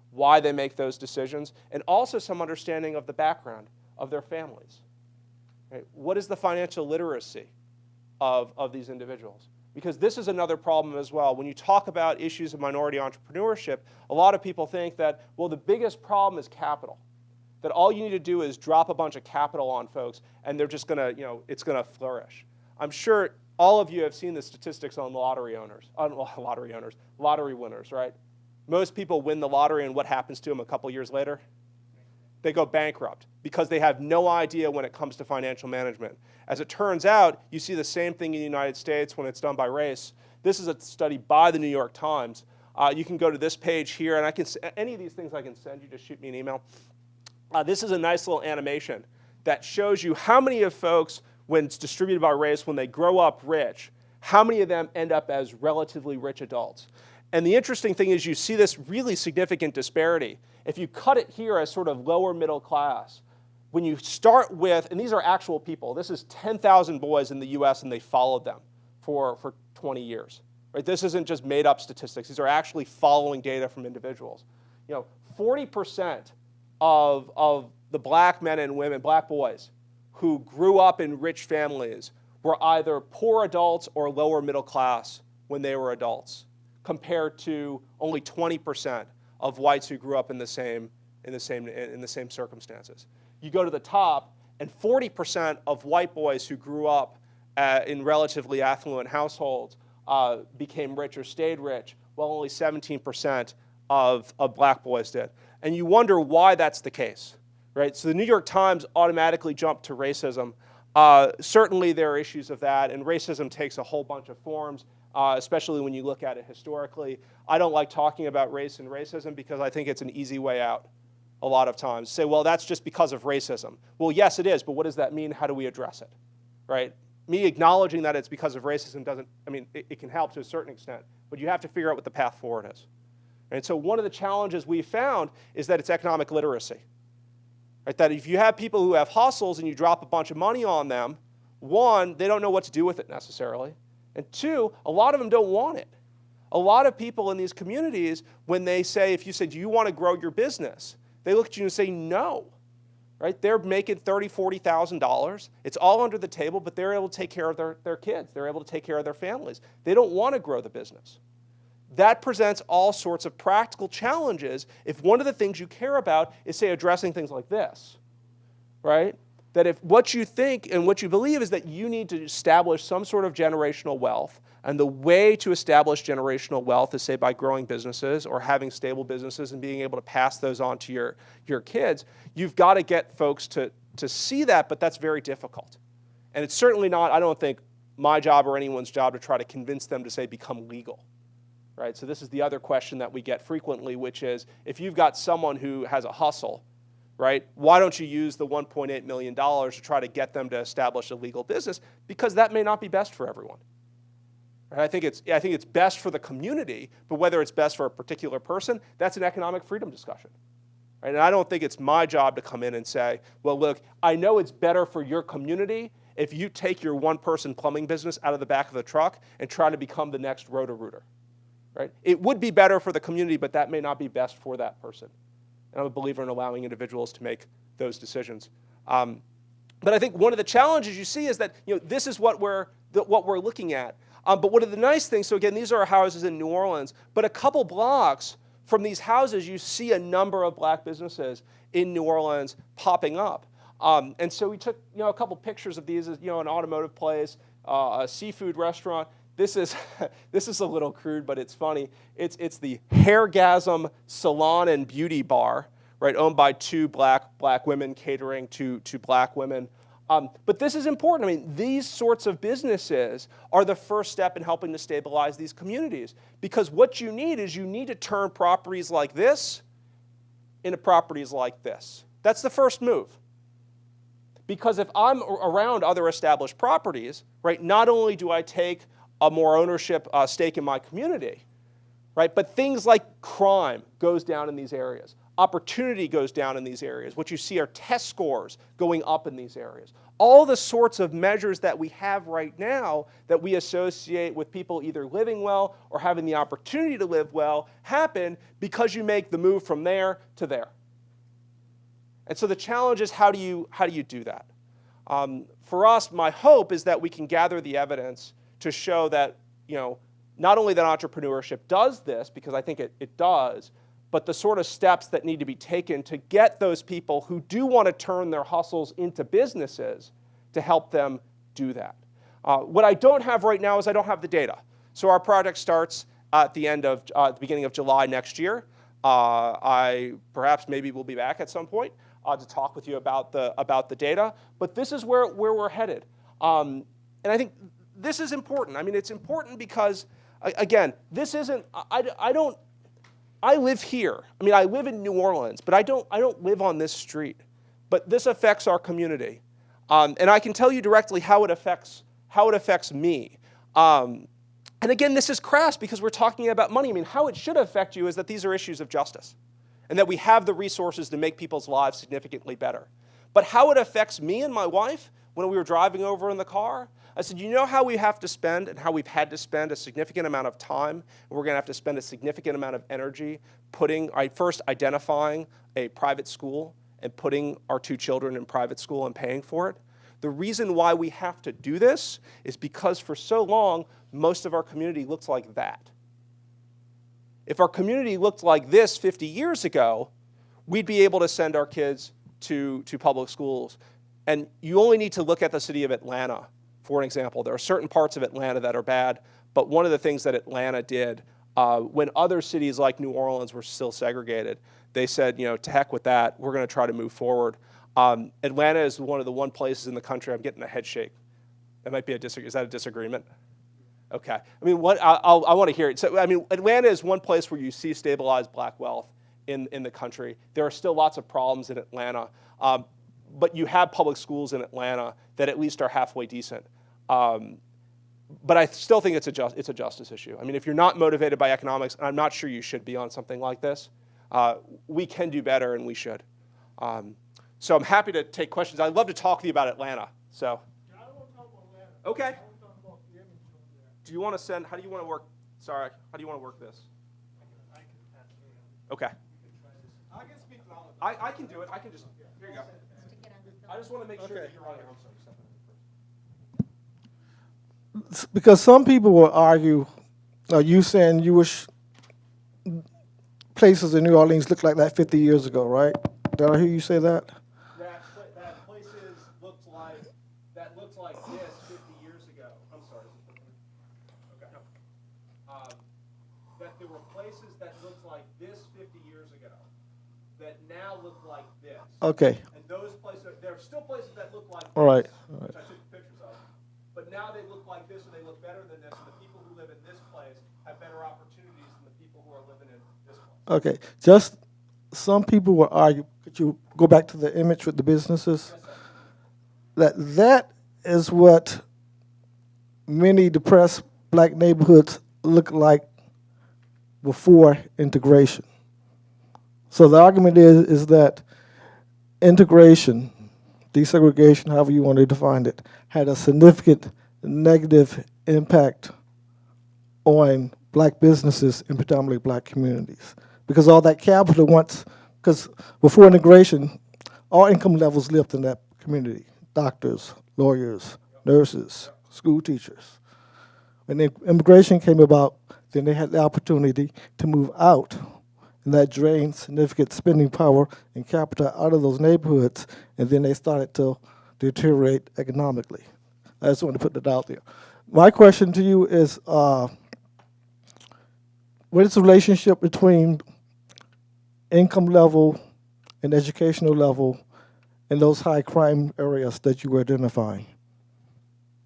why they make those decisions, and also some understanding of the background of their families. Right? What is the financial literacy of these individuals? Because this is another problem as well. When you talk about issues of minority entrepreneurship, a lot of people think that, well, the biggest problem is capital. That all you need to do is drop a bunch of capital on folks and they're just gonna, it's gonna flourish. I'm sure all of you have seen the statistics on lottery winners, right? Most people win the lottery and what happens to them a couple years later? They go bankrupt because they have no idea when it comes to financial management. As it turns out, you see the same thing in the United States when it's done by race. This is a study by the New York Times. You can go to this page here, and I can any of these things I can send you. Just shoot me an email. This is a nice little animation that shows you how many of folks, when it's distributed by race, when they grow up rich, how many of them end up as relatively rich adults. And the interesting thing is you see this really significant disparity. If you cut it here as sort of lower middle class, when you start with, and these are actual people, this is 10,000 boys in the US and they followed them for 20 years. Right? This isn't just made up statistics. These are actually following data from individuals. 40% of the black men and women, black boys, who grew up in rich families were either poor adults or lower middle class when they were adults, compared to only 20% of whites who grew up in the same circumstances. You go to the top, and 40% of white boys who grew up in relatively affluent households became rich or stayed rich, while only 17% of black boys did. And you wonder why that's the case, right? So the New York Times automatically jumped to racism. Certainly there are issues of that, and racism takes a whole bunch of forms, especially when you look at it historically. I don't like talking about race and racism because I think it's an easy way out. a lot of times. Say, well, that's just because of racism. Well, yes, it is, but what does that mean? How do we address it, right? Me acknowledging that it's because of racism doesn't, I mean, it can help to a certain extent, but you have to figure out what the path forward is. And so one of the challenges we found is that it's economic literacy. Right? That if you have people who have hustles and you drop a bunch of money on them, one, they don't know what to do with it necessarily. And two, a lot of them don't want it. A lot of people in these communities, when they say, if you say, do you want to grow your business? They look at you and say, no. Right? They're making $30,000, $40,000. It's all under the table, but they're able to take care of their kids. They're able to take care of their families. They don't want to grow the business. That presents all sorts of practical challenges if one of the things you care about is, say, addressing things like this, right? That if what you think and what you believe is that you need to establish some sort of generational wealth, and the way to establish generational wealth is, say, by growing businesses or having stable businesses and being able to pass those on to your kids, you've got to get folks to see that, but that's very difficult. And it's certainly not, I don't think, my job or anyone's job to try to convince them to, say, become legal. Right? So this is the other question that we get frequently, which is, if you've got someone who has a hustle, right, why don't you use the $1.8 million to try to get them to establish a legal business? Because that may not be best for everyone. Right? I think it's best for the community, but whether it's best for a particular person, that's an economic freedom discussion. Right? And I don't think it's my job to come in and say, well, look, I know it's better for your community if you take your one-person plumbing business out of the back of the truck and try to become the next Roto-Rooter. Right? It would be better for the community, but that may not be best for that person. And I'm a believer in allowing individuals to make those decisions. But I think one of the challenges you see is that this is what we're looking at. But one of the nice things, so again, these are our houses in New Orleans, but a couple blocks from these houses, you see a number of black businesses in New Orleans popping up. And so we took a couple pictures of these, an automotive place, a seafood restaurant. This is a little crude, but it's funny. It's the Hairgasm Salon and Beauty Bar, right, owned by two black women catering to black women. But this is important. I mean, these sorts of businesses are the first step in helping to stabilize these communities. Because what you need is you need to turn properties like this into properties like this. That's the first move. Because if I'm around other established properties, right, not only do I take a more ownership stake in my community, right? But things like crime goes down in these areas. Opportunity goes down in these areas. What you see are test scores going up in these areas. All the sorts of measures that we have right now that we associate with people either living well or having the opportunity to live well happen because you make the move from there to there. And so the challenge is, how do you do that? For us, my hope is that we can gather the evidence to show that, not only that entrepreneurship does this, because I think it does, but the sort of steps that need to be taken to get those people who do want to turn their hustles into businesses to help them do that. What I don't have right now is I don't have the data. So our project starts at the beginning of July next year. I perhaps maybe will be back at some point to talk with you about the data, but this is where we're headed. And I think this is important. I mean, it's important because, again, this isn't, I live here. I mean, I live in New Orleans, but I don't live on this street. But this affects our community. And I can tell you directly how it affects me. And again, this is crass because we're talking about money. I mean, how it should affect you is that these are issues of justice and that we have the resources to make people's lives significantly better. But how it affects me and my wife, when we were driving over in the car, I said, you know how we have to spend and how we've had to spend a significant amount of time, and we're going to have to spend a significant amount of energy first identifying a private school and putting our two children in private school and paying for it? The reason why we have to do this is because for so long, most of our community looks like that. If our community looked like this 50 years ago, we'd be able to send our kids to public schools. And you only need to look at the city of Atlanta, for an example. There are certain parts of Atlanta that are bad, but one of the things that Atlanta did when other cities like New Orleans were still segregated, they said, to heck with that, we're going to try to move forward. Atlanta is one of the places in the country, I'm getting a head shake. That might be is that a disagreement? Okay. I mean, I want to hear it. So, I mean, Atlanta is one place where you see stabilized black wealth in the country. There are still lots of problems in Atlanta, but you have public schools in Atlanta that at least are halfway decent. But I still think it's a justice issue. I mean, if you're not motivated by economics, and I'm not sure you should be on something like this, we can do better and we should. So I'm happy to take questions. I'd love to talk to you about Atlanta. So. Yeah, I don't want to talk about Atlanta. Okay. I want to talk about the image on there. Do you want to send? How do you want to work? Sorry. How do you want to work this? I can pass it around. Okay. I can speak loud. I can do it. I can just. Here you go. I just want to make sure that Okay. you're on here. I'm sorry. Because some people will argue, you saying Jewish places in New Orleans look like that 50 years ago, right? Did I hear you say that? That places looks like this 50 years ago. I'm sorry. Okay. That there were places that looked like this 50 years ago that now look like this. Okay. And those places, there are still places that look like this, All right. which I took pictures of. But now they look like this, and they look better than this, and the people who live in this place have better opportunities than the people who are living in this place. Okay. Just some people will argue, could you go back to the image with the businesses? That is what many depressed black neighborhoods look like before integration. So the argument is that integration, desegregation, however you want to define it, had a significant negative impact on black businesses in predominantly black communities. Because all that capital because before integration, all income levels lived in that community. Doctors, lawyers, nurses, school teachers. When the immigration came about, then they had the opportunity to move out, and that drained significant spending power and capital out of those neighborhoods, and then they started to deteriorate economically. I just want to put that out there. My question to you is, what is the relationship between income level and educational level in those high crime areas that you were identifying?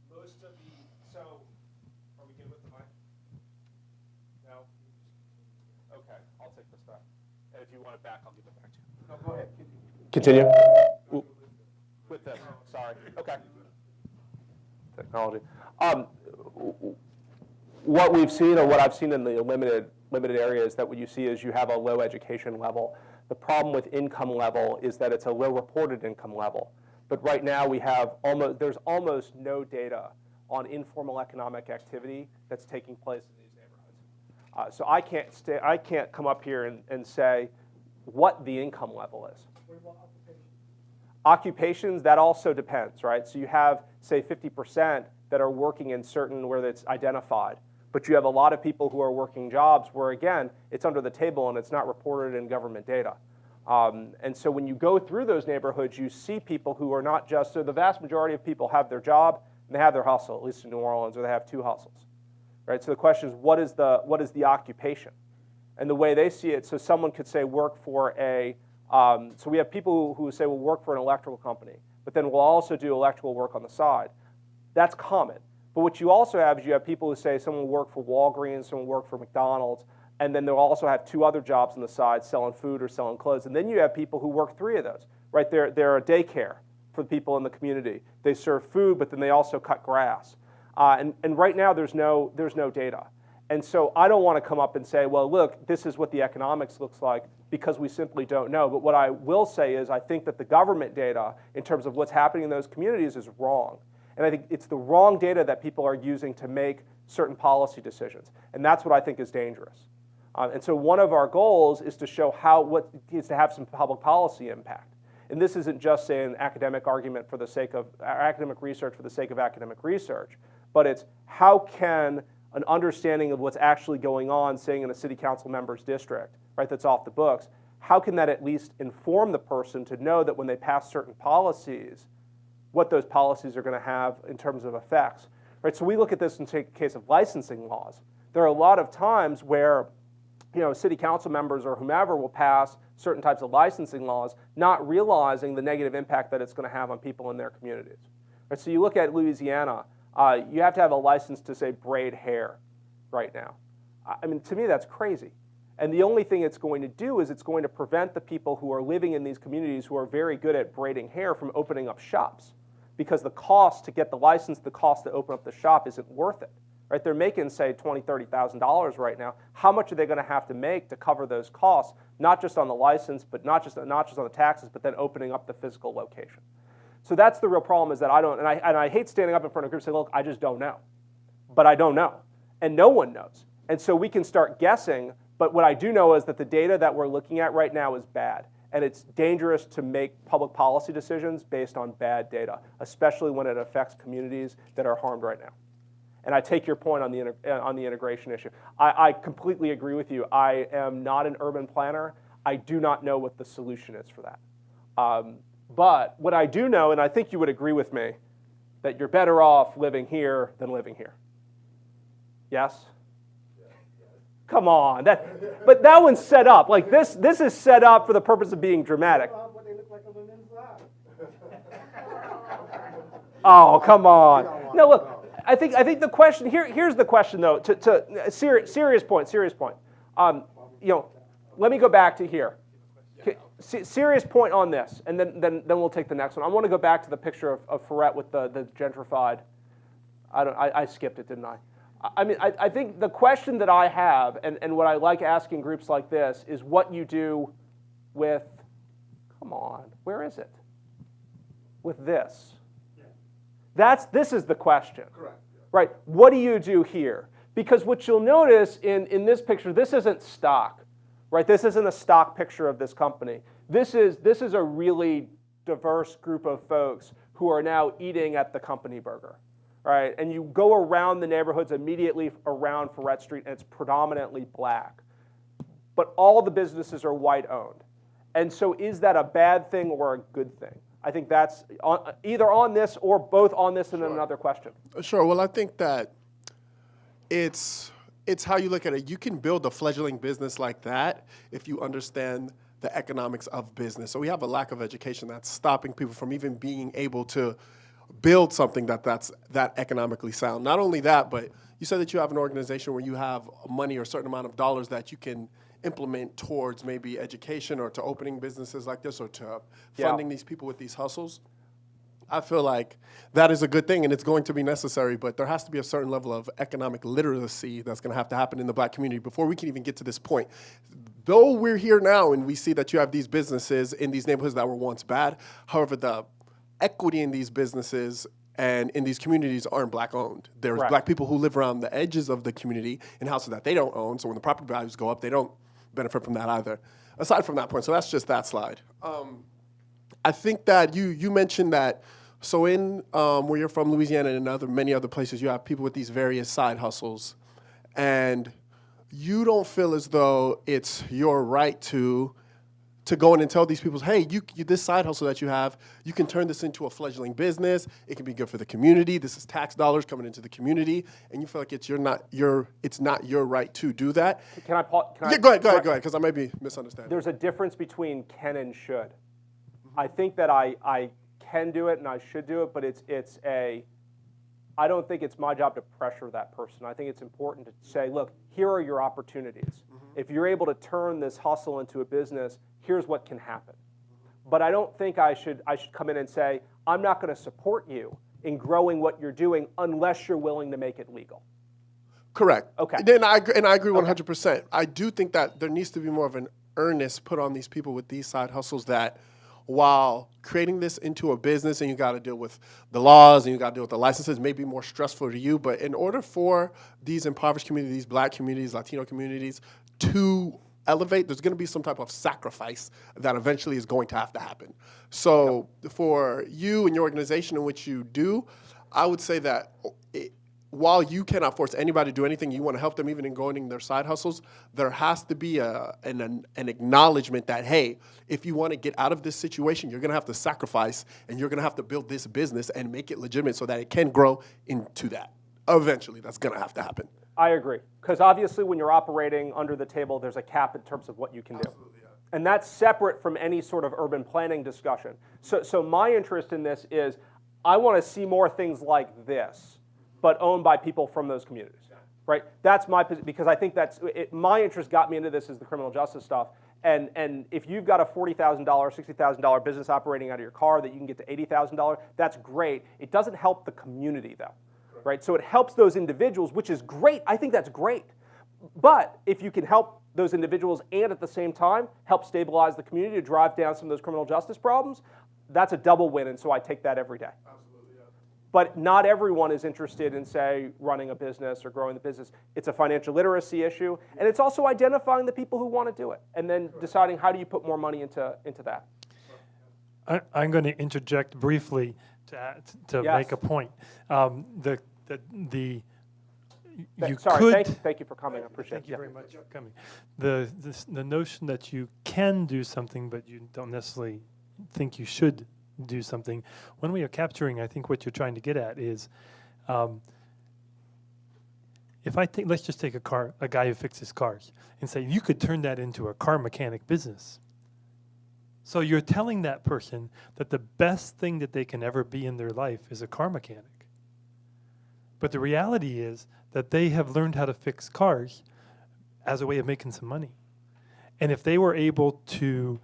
Most of the, so, are we good with the mic? No? Okay, I'll take this back. And if you want it back, I'll give it back to you. No, go ahead. Continue. Ooh. With this, sorry. Okay. Technology. What we've seen, or what I've seen in the limited areas, that what you see is you have a low education level. The problem with income level is that it's a low reported income level. But right now there's almost no data on informal economic activity that's taking place in these neighborhoods. So I can't come up here and say what the income level is. What about occupation? Occupations, that also depends, right? So you have, say, 50% that are working in certain where it's identified. But you have a lot of people who are working jobs where, again, it's under the table and it's not reported in government data. And so when you go through those neighborhoods, you see people who are not just, so the vast majority of people have their job and they have their hustle, at least in New Orleans, or they have two hustles, right? So the question is, what is the occupation? And the way they see it, so someone could say work for so we have people who say, well, work for an electrical company, but then we'll also do electrical work on the side. That's common. But what you also have is you have people who say someone will work for Walgreens, someone will work for McDonald's, and then they'll also have two other jobs on the side, selling food or selling clothes. And then you have people who work three of those, right? They're a daycare for the people in the community. They serve food, but then they also cut grass. And right now there's no data. And so I don't want to come up and say, well, look, this is what the economics looks like, because we simply don't know. But what I will say is I think that the government data in terms of what's happening in those communities is wrong. And I think it's the wrong data that people are using to make certain policy decisions. And that's what I think is dangerous. And so one of our goals is to show what is to have some public policy impact. And this isn't just, say, an academic argument for the sake of academic research for the sake of academic research, but it's how can an understanding of what's actually going on, saying in a city council member's district, right, that's off the books, how can that at least inform the person to know that when they pass certain policies, what those policies are going to have in terms of effects, right? So we look at this in the case of licensing laws. There are a lot of times where, city council members or whomever will pass certain types of licensing laws, not realizing the negative impact that it's going to have on people in their communities. Right? So you look at Louisiana, you have to have a license to, say, braid hair right now. I mean, to me, that's crazy. And the only thing it's going to do is it's going to prevent the people who are living in these communities who are very good at braiding hair from opening up shops. Because the cost to get the license, the cost to open up the shop isn't worth it. Right? They're making, say, $20,000, $30,000 right now. How much are they going to have to make to cover those costs, not just on the license, but not just on the taxes, but then opening up the physical location? So that's the real problem, is that I don't, and I hate standing up in front of groups and saying, look, I just don't know. But I don't know. And no one knows. And so we can start guessing, but what I do know is that the data that we're looking at right now is bad. And it's dangerous to make public policy decisions based on bad data, especially when it affects communities that are harmed right now. And I take your point on the integration issue. I completely agree with you. I am not an urban planner. I do not know what the solution is for that. But what I do know, and I think you would agree with me, that you're better off living here than living here. Yes? Come on. But that one's set up. Like this is set up for the purpose of being dramatic. What they look like on the inside. Oh, come on. No, look. I think the question here's the question though. To serious point. Let me go back to here. Serious point on this, and then we'll take the next one. I want to go back to the picture of Ferret with the gentrified. I skipped it, didn't I? I mean, I think the question that I have, and what I like asking groups like this, is what you do with. Come on, where is it? With this. This is the question. Correct. Right, what do you do here? Because what you'll notice in this picture, this isn't stock, right? This isn't a stock picture of this company. This is a really diverse group of folks who are now eating at the company burger, right? And you go around the neighborhoods immediately around Ferret Street, and it's predominantly black. But all the businesses are white owned. And so is that a bad thing or a good thing? I think that's either on this or both on this and then another question. Sure. Well, I think that it's how you look at it. You can build a fledgling business like that if you understand the economics of business. So we have a lack of education that's stopping people from even being able to build something that's economically sound. Not only that, but you said that you have an organization where you have money or a certain amount of dollars that you can implement towards maybe education or to opening businesses like this or to funding these people with these hustles. I feel like that is a good thing and it's going to be necessary, but there has to be a certain level of economic literacy that's going to have to happen in the black community before we can even get to this point. Though we're here now and we see that you have these businesses in these neighborhoods that were once bad, however, the equity in these businesses and in these communities aren't black owned. There's black people who live around the edges of the community in houses that they don't own, so when the property values go up, they don't benefit from that either. Aside from that point, so that's just that slide. I think that you mentioned that, so in where you're from, Louisiana, and many other places, you have people with these various side hustles, and you don't feel as though it's your right to go in and tell these people, hey, you this side hustle that you have, you can turn this into a fledgling business. It can be good for the community. This is tax dollars coming into the community, and you feel like it's not your right to do that. Can I pause? Go ahead, because I may be misunderstanding. There's a difference between can and should. I think that I can do it and I should do it, but I don't think it's my job to pressure that person. I think it's important to say, look, here are your opportunities. If you're able to turn this hustle into a business, here's what can happen. But I don't think I should come in and say, I'm not going to support you in growing what you're doing unless you're willing to make it legal. Correct. Okay. And I agree 100%. I do think that there needs to be more of an earnest put on these people with these side hustles that while creating this into a business and you got to deal with the laws and you got to deal with the licenses may be more stressful to you, but in order for these impoverished communities, black communities, Latino communities to elevate, there's going to be some type of sacrifice that eventually is going to have to happen. So for you and your organization in which you do, I would say that while you cannot force anybody to do anything, you want to help them even in going in their side hustles, there has to be an acknowledgement that, hey, if you want to get out of this situation, you're going to have to sacrifice and you're going to have to build this business and make it legitimate so that it can grow into that. Eventually, that's going to have to happen. I agree. Because obviously when you're operating under the table, there's a cap in terms of what you can do. Absolutely, yeah. And that's separate from any sort of urban planning discussion. So my interest in this is I want to see more things like this, but owned by people from those communities, right? That's my position, because I think my interest got me into this is the criminal justice stuff. And if you've got a $40,000, $60,000 business operating out of your car that you can get to $80,000, that's great. It doesn't help the community though, right? So it helps those individuals, which is great. I think that's great. But if you can help those individuals and at the same time help stabilize the community to drive down some of those criminal justice problems, that's a double win, and so I take that every day. Absolutely, yeah. But not everyone is interested in, say, running a business or growing the business. It's a financial literacy issue, and it's also identifying the people who want to do it, and then deciding how do you put more money into that. I'm going to interject briefly to Yes. make a point. Thank you for coming. I appreciate it. Thank you very much for coming. The notion that you can do something, but you don't necessarily think you should do something. One way of capturing, I think, what you're trying to get at is, let's just take a guy who fixes cars, and say you could turn that into a car mechanic business. So you're telling that person that the best thing that they can ever be in their life is a car mechanic. But the reality is that they have learned how to fix cars as a way of making some money. And if they were able to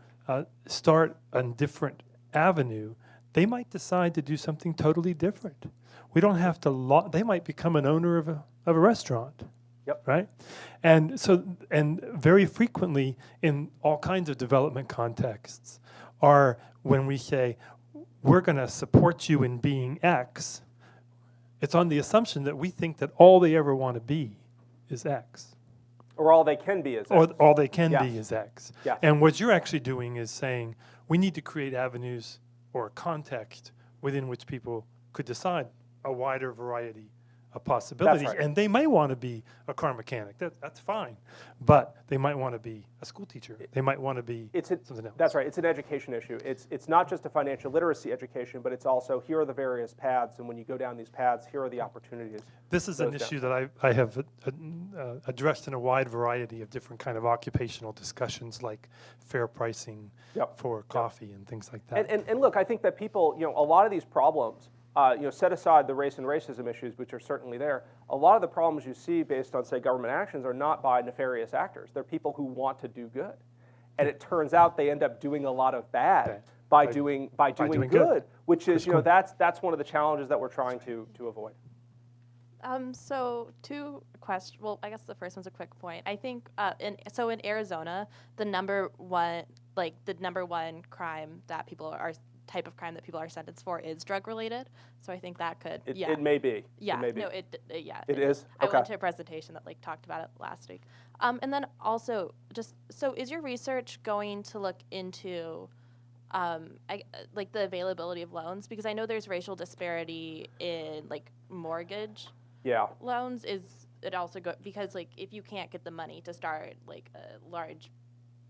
start a different avenue, they might decide to do something totally different. We don't have to, they might become an owner of a restaurant. Yep. Right? And very frequently in all kinds of development contexts are when we say, we're going to support you in being X, it's on the assumption that we think that all they ever want to be is X. Or all they can be is X. Or all they can Yes. be is X. Yes. And what you're actually doing is saying, we need to create avenues or a context within which people could decide a wider variety of possibilities. right. And they may want to be a car mechanic. That's fine. But they might want to be a school teacher. They might want to be something else. That's right. It's an education issue. It's not just a financial literacy education, but it's also, here are the various paths, and when you go down these paths, here are the opportunities. This is an issue that I have addressed in a wide variety of different kind of occupational discussions, like fair pricing Yep. for coffee and things like that. And look, I think that people, a lot of these problems, set aside the race and racism issues, which are certainly there, a lot of the problems you see based on, say, government actions are not by nefarious actors. They're people who want to do good. And it turns out they end up doing a lot of bad by doing good, which is, that's one of the challenges that we're trying to avoid. So two questions. Well, I guess the first one's a quick point. I think in Arizona, the number one crime that type of crime that people are sentenced for is drug related. So I think that could It may be. Yeah. It may be. No. It It is? I Okay. went to a presentation that talked about it last week. And then also is your research going to look into the availability of loans, because I know there's racial disparity in mortgage Yeah. loans. Is it also because if you can't get the money to start a large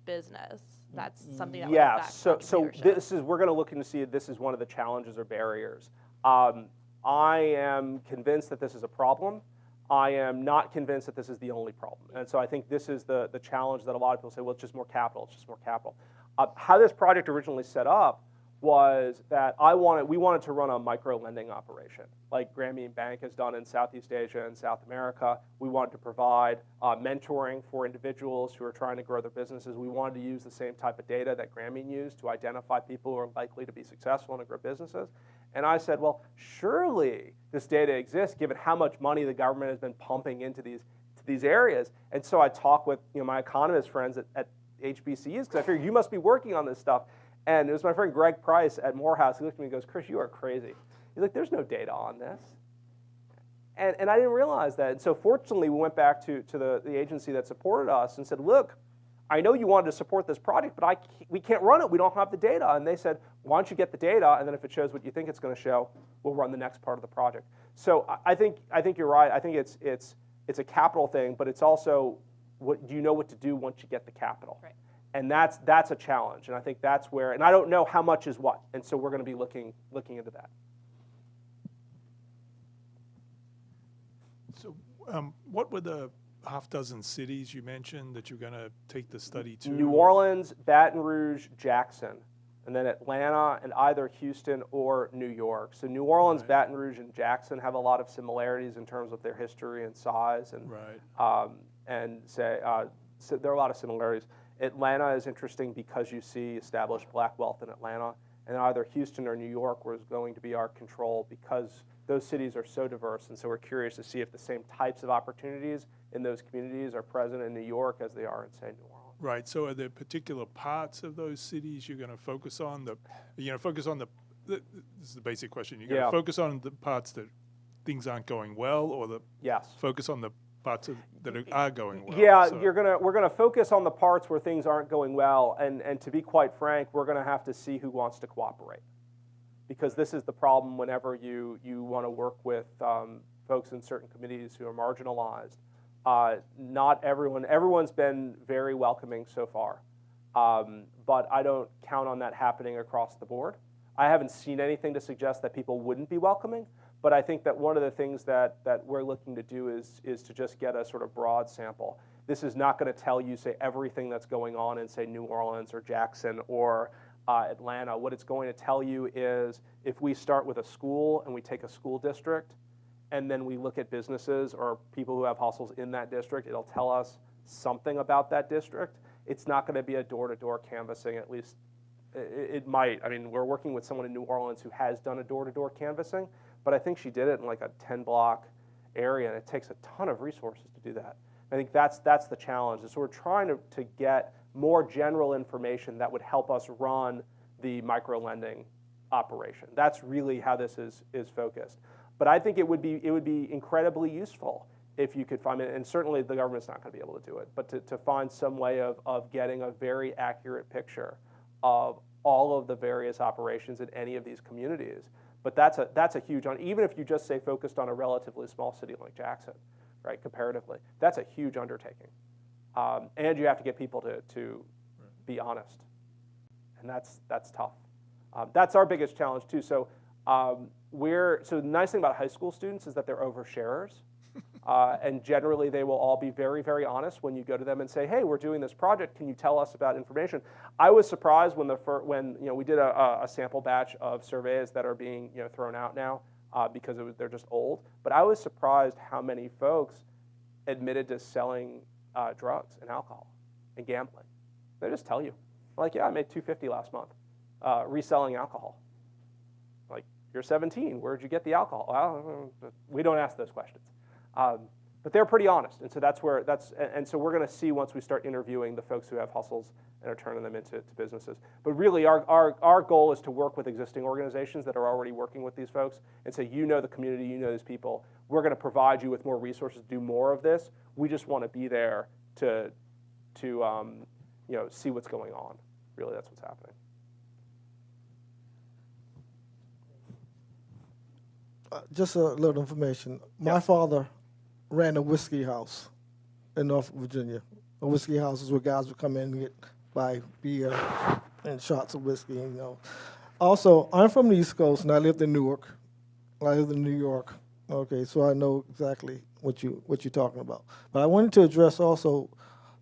business, that's something that would affect so entrepreneurship. we're going to look into see if this is one of the challenges or barriers. I am convinced that this is a problem. I am not convinced that this is the only problem. And so I think this is the challenge that a lot of people say, well, it's just more capital, it's just more capital. How this project originally set up was that we wanted to run a micro lending operation, like Grameen Bank has done in Southeast Asia and South America. We wanted to provide mentoring for individuals who are trying to grow their businesses. We wanted to use the same type of data that Grameen used to identify people who are likely to be successful and to grow businesses. And I said, well, surely this data exists given how much money the government has been pumping into these areas. And so I talked with my economist friends at HBCUs, because I figured you must be working on this stuff. And it was my friend Greg Price at Morehouse. He looked at me and goes, Chris, you are crazy. He's like, there's no data on this. And I didn't realize that. And so fortunately, we went back to the agency that supported us and said, look, I know you wanted to support this project, but we can't run it. We don't have the data. And they said, why don't you get the data, and then if it shows what you think it's going to show, we'll run the next part of the project. So I think you're right. I think it's a capital thing, but it's also, do you know what to do once you get the capital? Right. And that's a challenge, and I think that's where, and I don't know how much is what, and so we're going to be looking into that. So what were the half dozen cities you mentioned that you're going to take the study to? New Orleans, Baton Rouge, Jackson, and then Atlanta, and either Houston or New York. So New Orleans, Right. Baton Rouge, and Jackson have a lot of similarities in terms of their history and size, and Right. so there are a lot of similarities. Atlanta is interesting because you see established black wealth in Atlanta, and either Houston or New York was going to be our control because those cities are so diverse, and so we're curious to see if the same types of opportunities in those communities are present in New York as they are in, say, New Orleans. Right. So are there particular parts of those cities you're going to focus on? This is the basic question. You're going to Yeah. focus on the parts that things aren't going well, or Yes. focus on the parts that are going well? Yeah, So- we're gonna focus on the parts where things aren't going well, and to be quite frank, we're gonna have to see who wants to cooperate, because this is the problem whenever you want to work with folks in certain communities who are marginalized. Not everyone's been very welcoming so far, but I don't count on that happening across the board. I haven't seen anything to suggest that people wouldn't be welcoming. But I think that one of the things that we're looking to do is to just get a sort of broad sample. This is not going to tell you, say, everything that's going on in, say, New Orleans or Jackson or Atlanta. What it's going to tell you is if we start with a school and we take a school district and then we look at businesses or people who have hustles in that district, it'll tell us something about that district. It's not going to be a door-to-door canvassing, at least it might. I mean, we're working with someone in New Orleans who has done a door-to-door canvassing, but I think she did it in like a 10-block area, and it takes a ton of resources to do that. I think that's the challenge. And so we're trying to get more general information that would help us run the micro-lending operation. That's really how this is focused. But I think it would be incredibly useful if you could find it, and certainly the government's not going to be able to do it, but to find some way of getting a very accurate picture of all of the various operations in any of these communities. But that's a huge one. Even if you just say focused on a relatively small city like Jackson, right, comparatively, that's a huge undertaking. And you have to get people to be honest, and that's tough. That's our biggest challenge too. So the nice thing about high school students is that they're oversharers. And generally, they will all be very, very honest when you go to them and say, "Hey, we're doing this project. Can you tell us about information?" I was surprised when we did a sample batch of surveys that are being thrown out now because they're just old. But I was surprised how many folks admitted to selling drugs and alcohol and gambling. They just tell you, like, "Yeah, I made $250 last month reselling alcohol." Like, "You're 17. Where'd you get the alcohol?" Well, we don't ask those questions. But they're pretty honest, and so so we're going to see once we start interviewing the folks who have hustles and are turning them into businesses. But really, our goal is to work with existing organizations that are already working with these folks and say, the community, these people. We're going to provide you with more resources to do more of this. We just want to be there to see what's going on. Really, that's what's happening. Just a little information. My father ran a whiskey house in Norfolk, Virginia. A whiskey house is where guys would come in and buy beer and shots of whiskey. Also, I'm from the East Coast and I lived in Newark. I lived in New York. Okay, so I know exactly what you're talking about. But I wanted to address also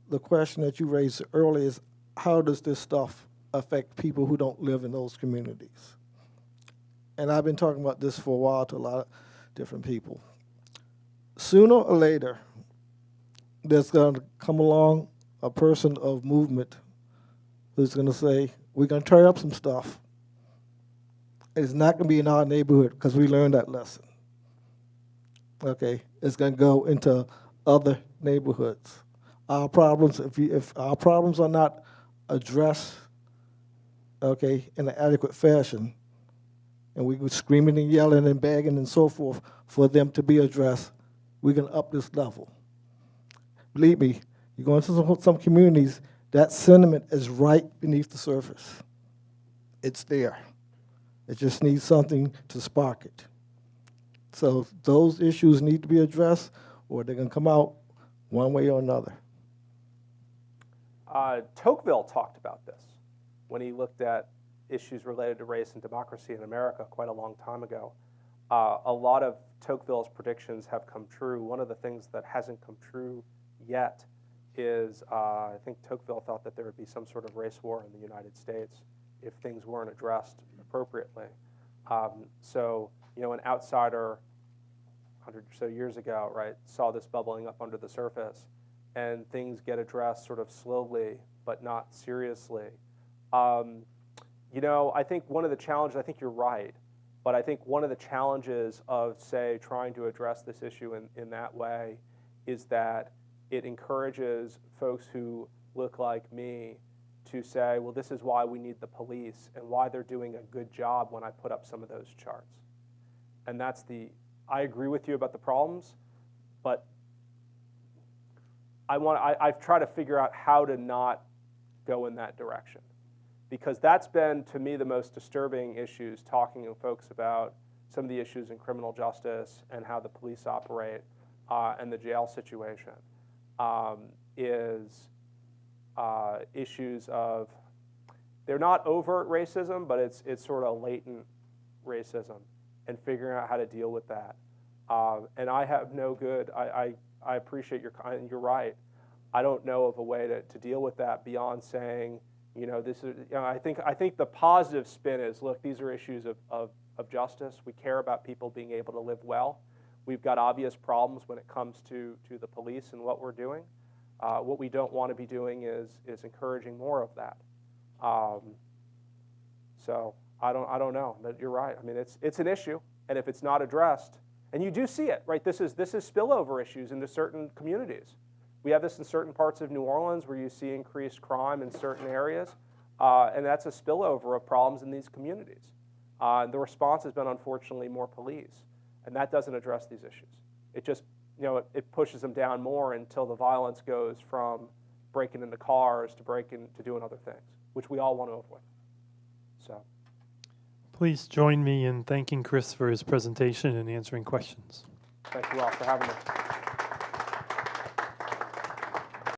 the question that you raised earlier: is how does this stuff affect people who don't live in those communities? And I've been talking about this for a while to a lot of different people. Sooner or later, there's going to come along a person of movement who's going to say, we're going to tear up some stuff. It's not going to be in our neighborhood because we learned that lesson. Okay, it's going to go into other neighborhoods. Our problems, if our problems are not addressed, okay, in an adequate fashion, and we were screaming and yelling and begging and so forth for them to be addressed, we're going to up this level. Believe me, you go into some communities, that sentiment is right beneath the surface. It's there. It just needs something to spark it. So those issues need to be addressed, or they're going to come out one way or another. Tocqueville talked about this when he looked at issues related to race and democracy in America quite a long time ago. A lot of Tocqueville's predictions have come true. One of the things that hasn't come true yet is I think Tocqueville thought that there would be some sort of race war in the United States if things weren't addressed appropriately. So, an outsider 100 or so years ago, right, saw this bubbling up under the surface, and things get addressed sort of slowly, but not seriously. I think one of the challenges, I think you're right, but I think one of the challenges of, say, trying to address this issue in that way is that it encourages folks who look like me to say, well, this is why we need the police and why they're doing a good job when I put up some of those charts. And I agree with you about the problems, but I've tried to figure out how to not go in that direction. Because that's been, to me, the most disturbing issues, talking to folks about some of the issues in criminal justice and how the police operate and the jail situation, is issues of, they're not overt racism, but it's sort of latent racism, and figuring out how to deal with that. And I have no good, I appreciate you're right. I don't know of a way to deal with that beyond saying, this is, I think the positive spin is, look, these are issues of justice. We care about people being able to live well. We've got obvious problems when it comes to the police and what we're doing. What we don't want to be doing is encouraging more of that. So I don't know, but you're right. I mean, it's an issue, and if it's not addressed, and you do see it, right? This is spillover issues into certain communities. We have this in certain parts of New Orleans where you see increased crime in certain areas, and that's a spillover of problems in these communities. The response has been, unfortunately, more police, and that doesn't address these issues. It just, it pushes them down more until the violence goes from breaking into cars to doing other things, which we all want to avoid. So, Please join me in thanking Chris for his presentation and answering questions. thank you all for having me.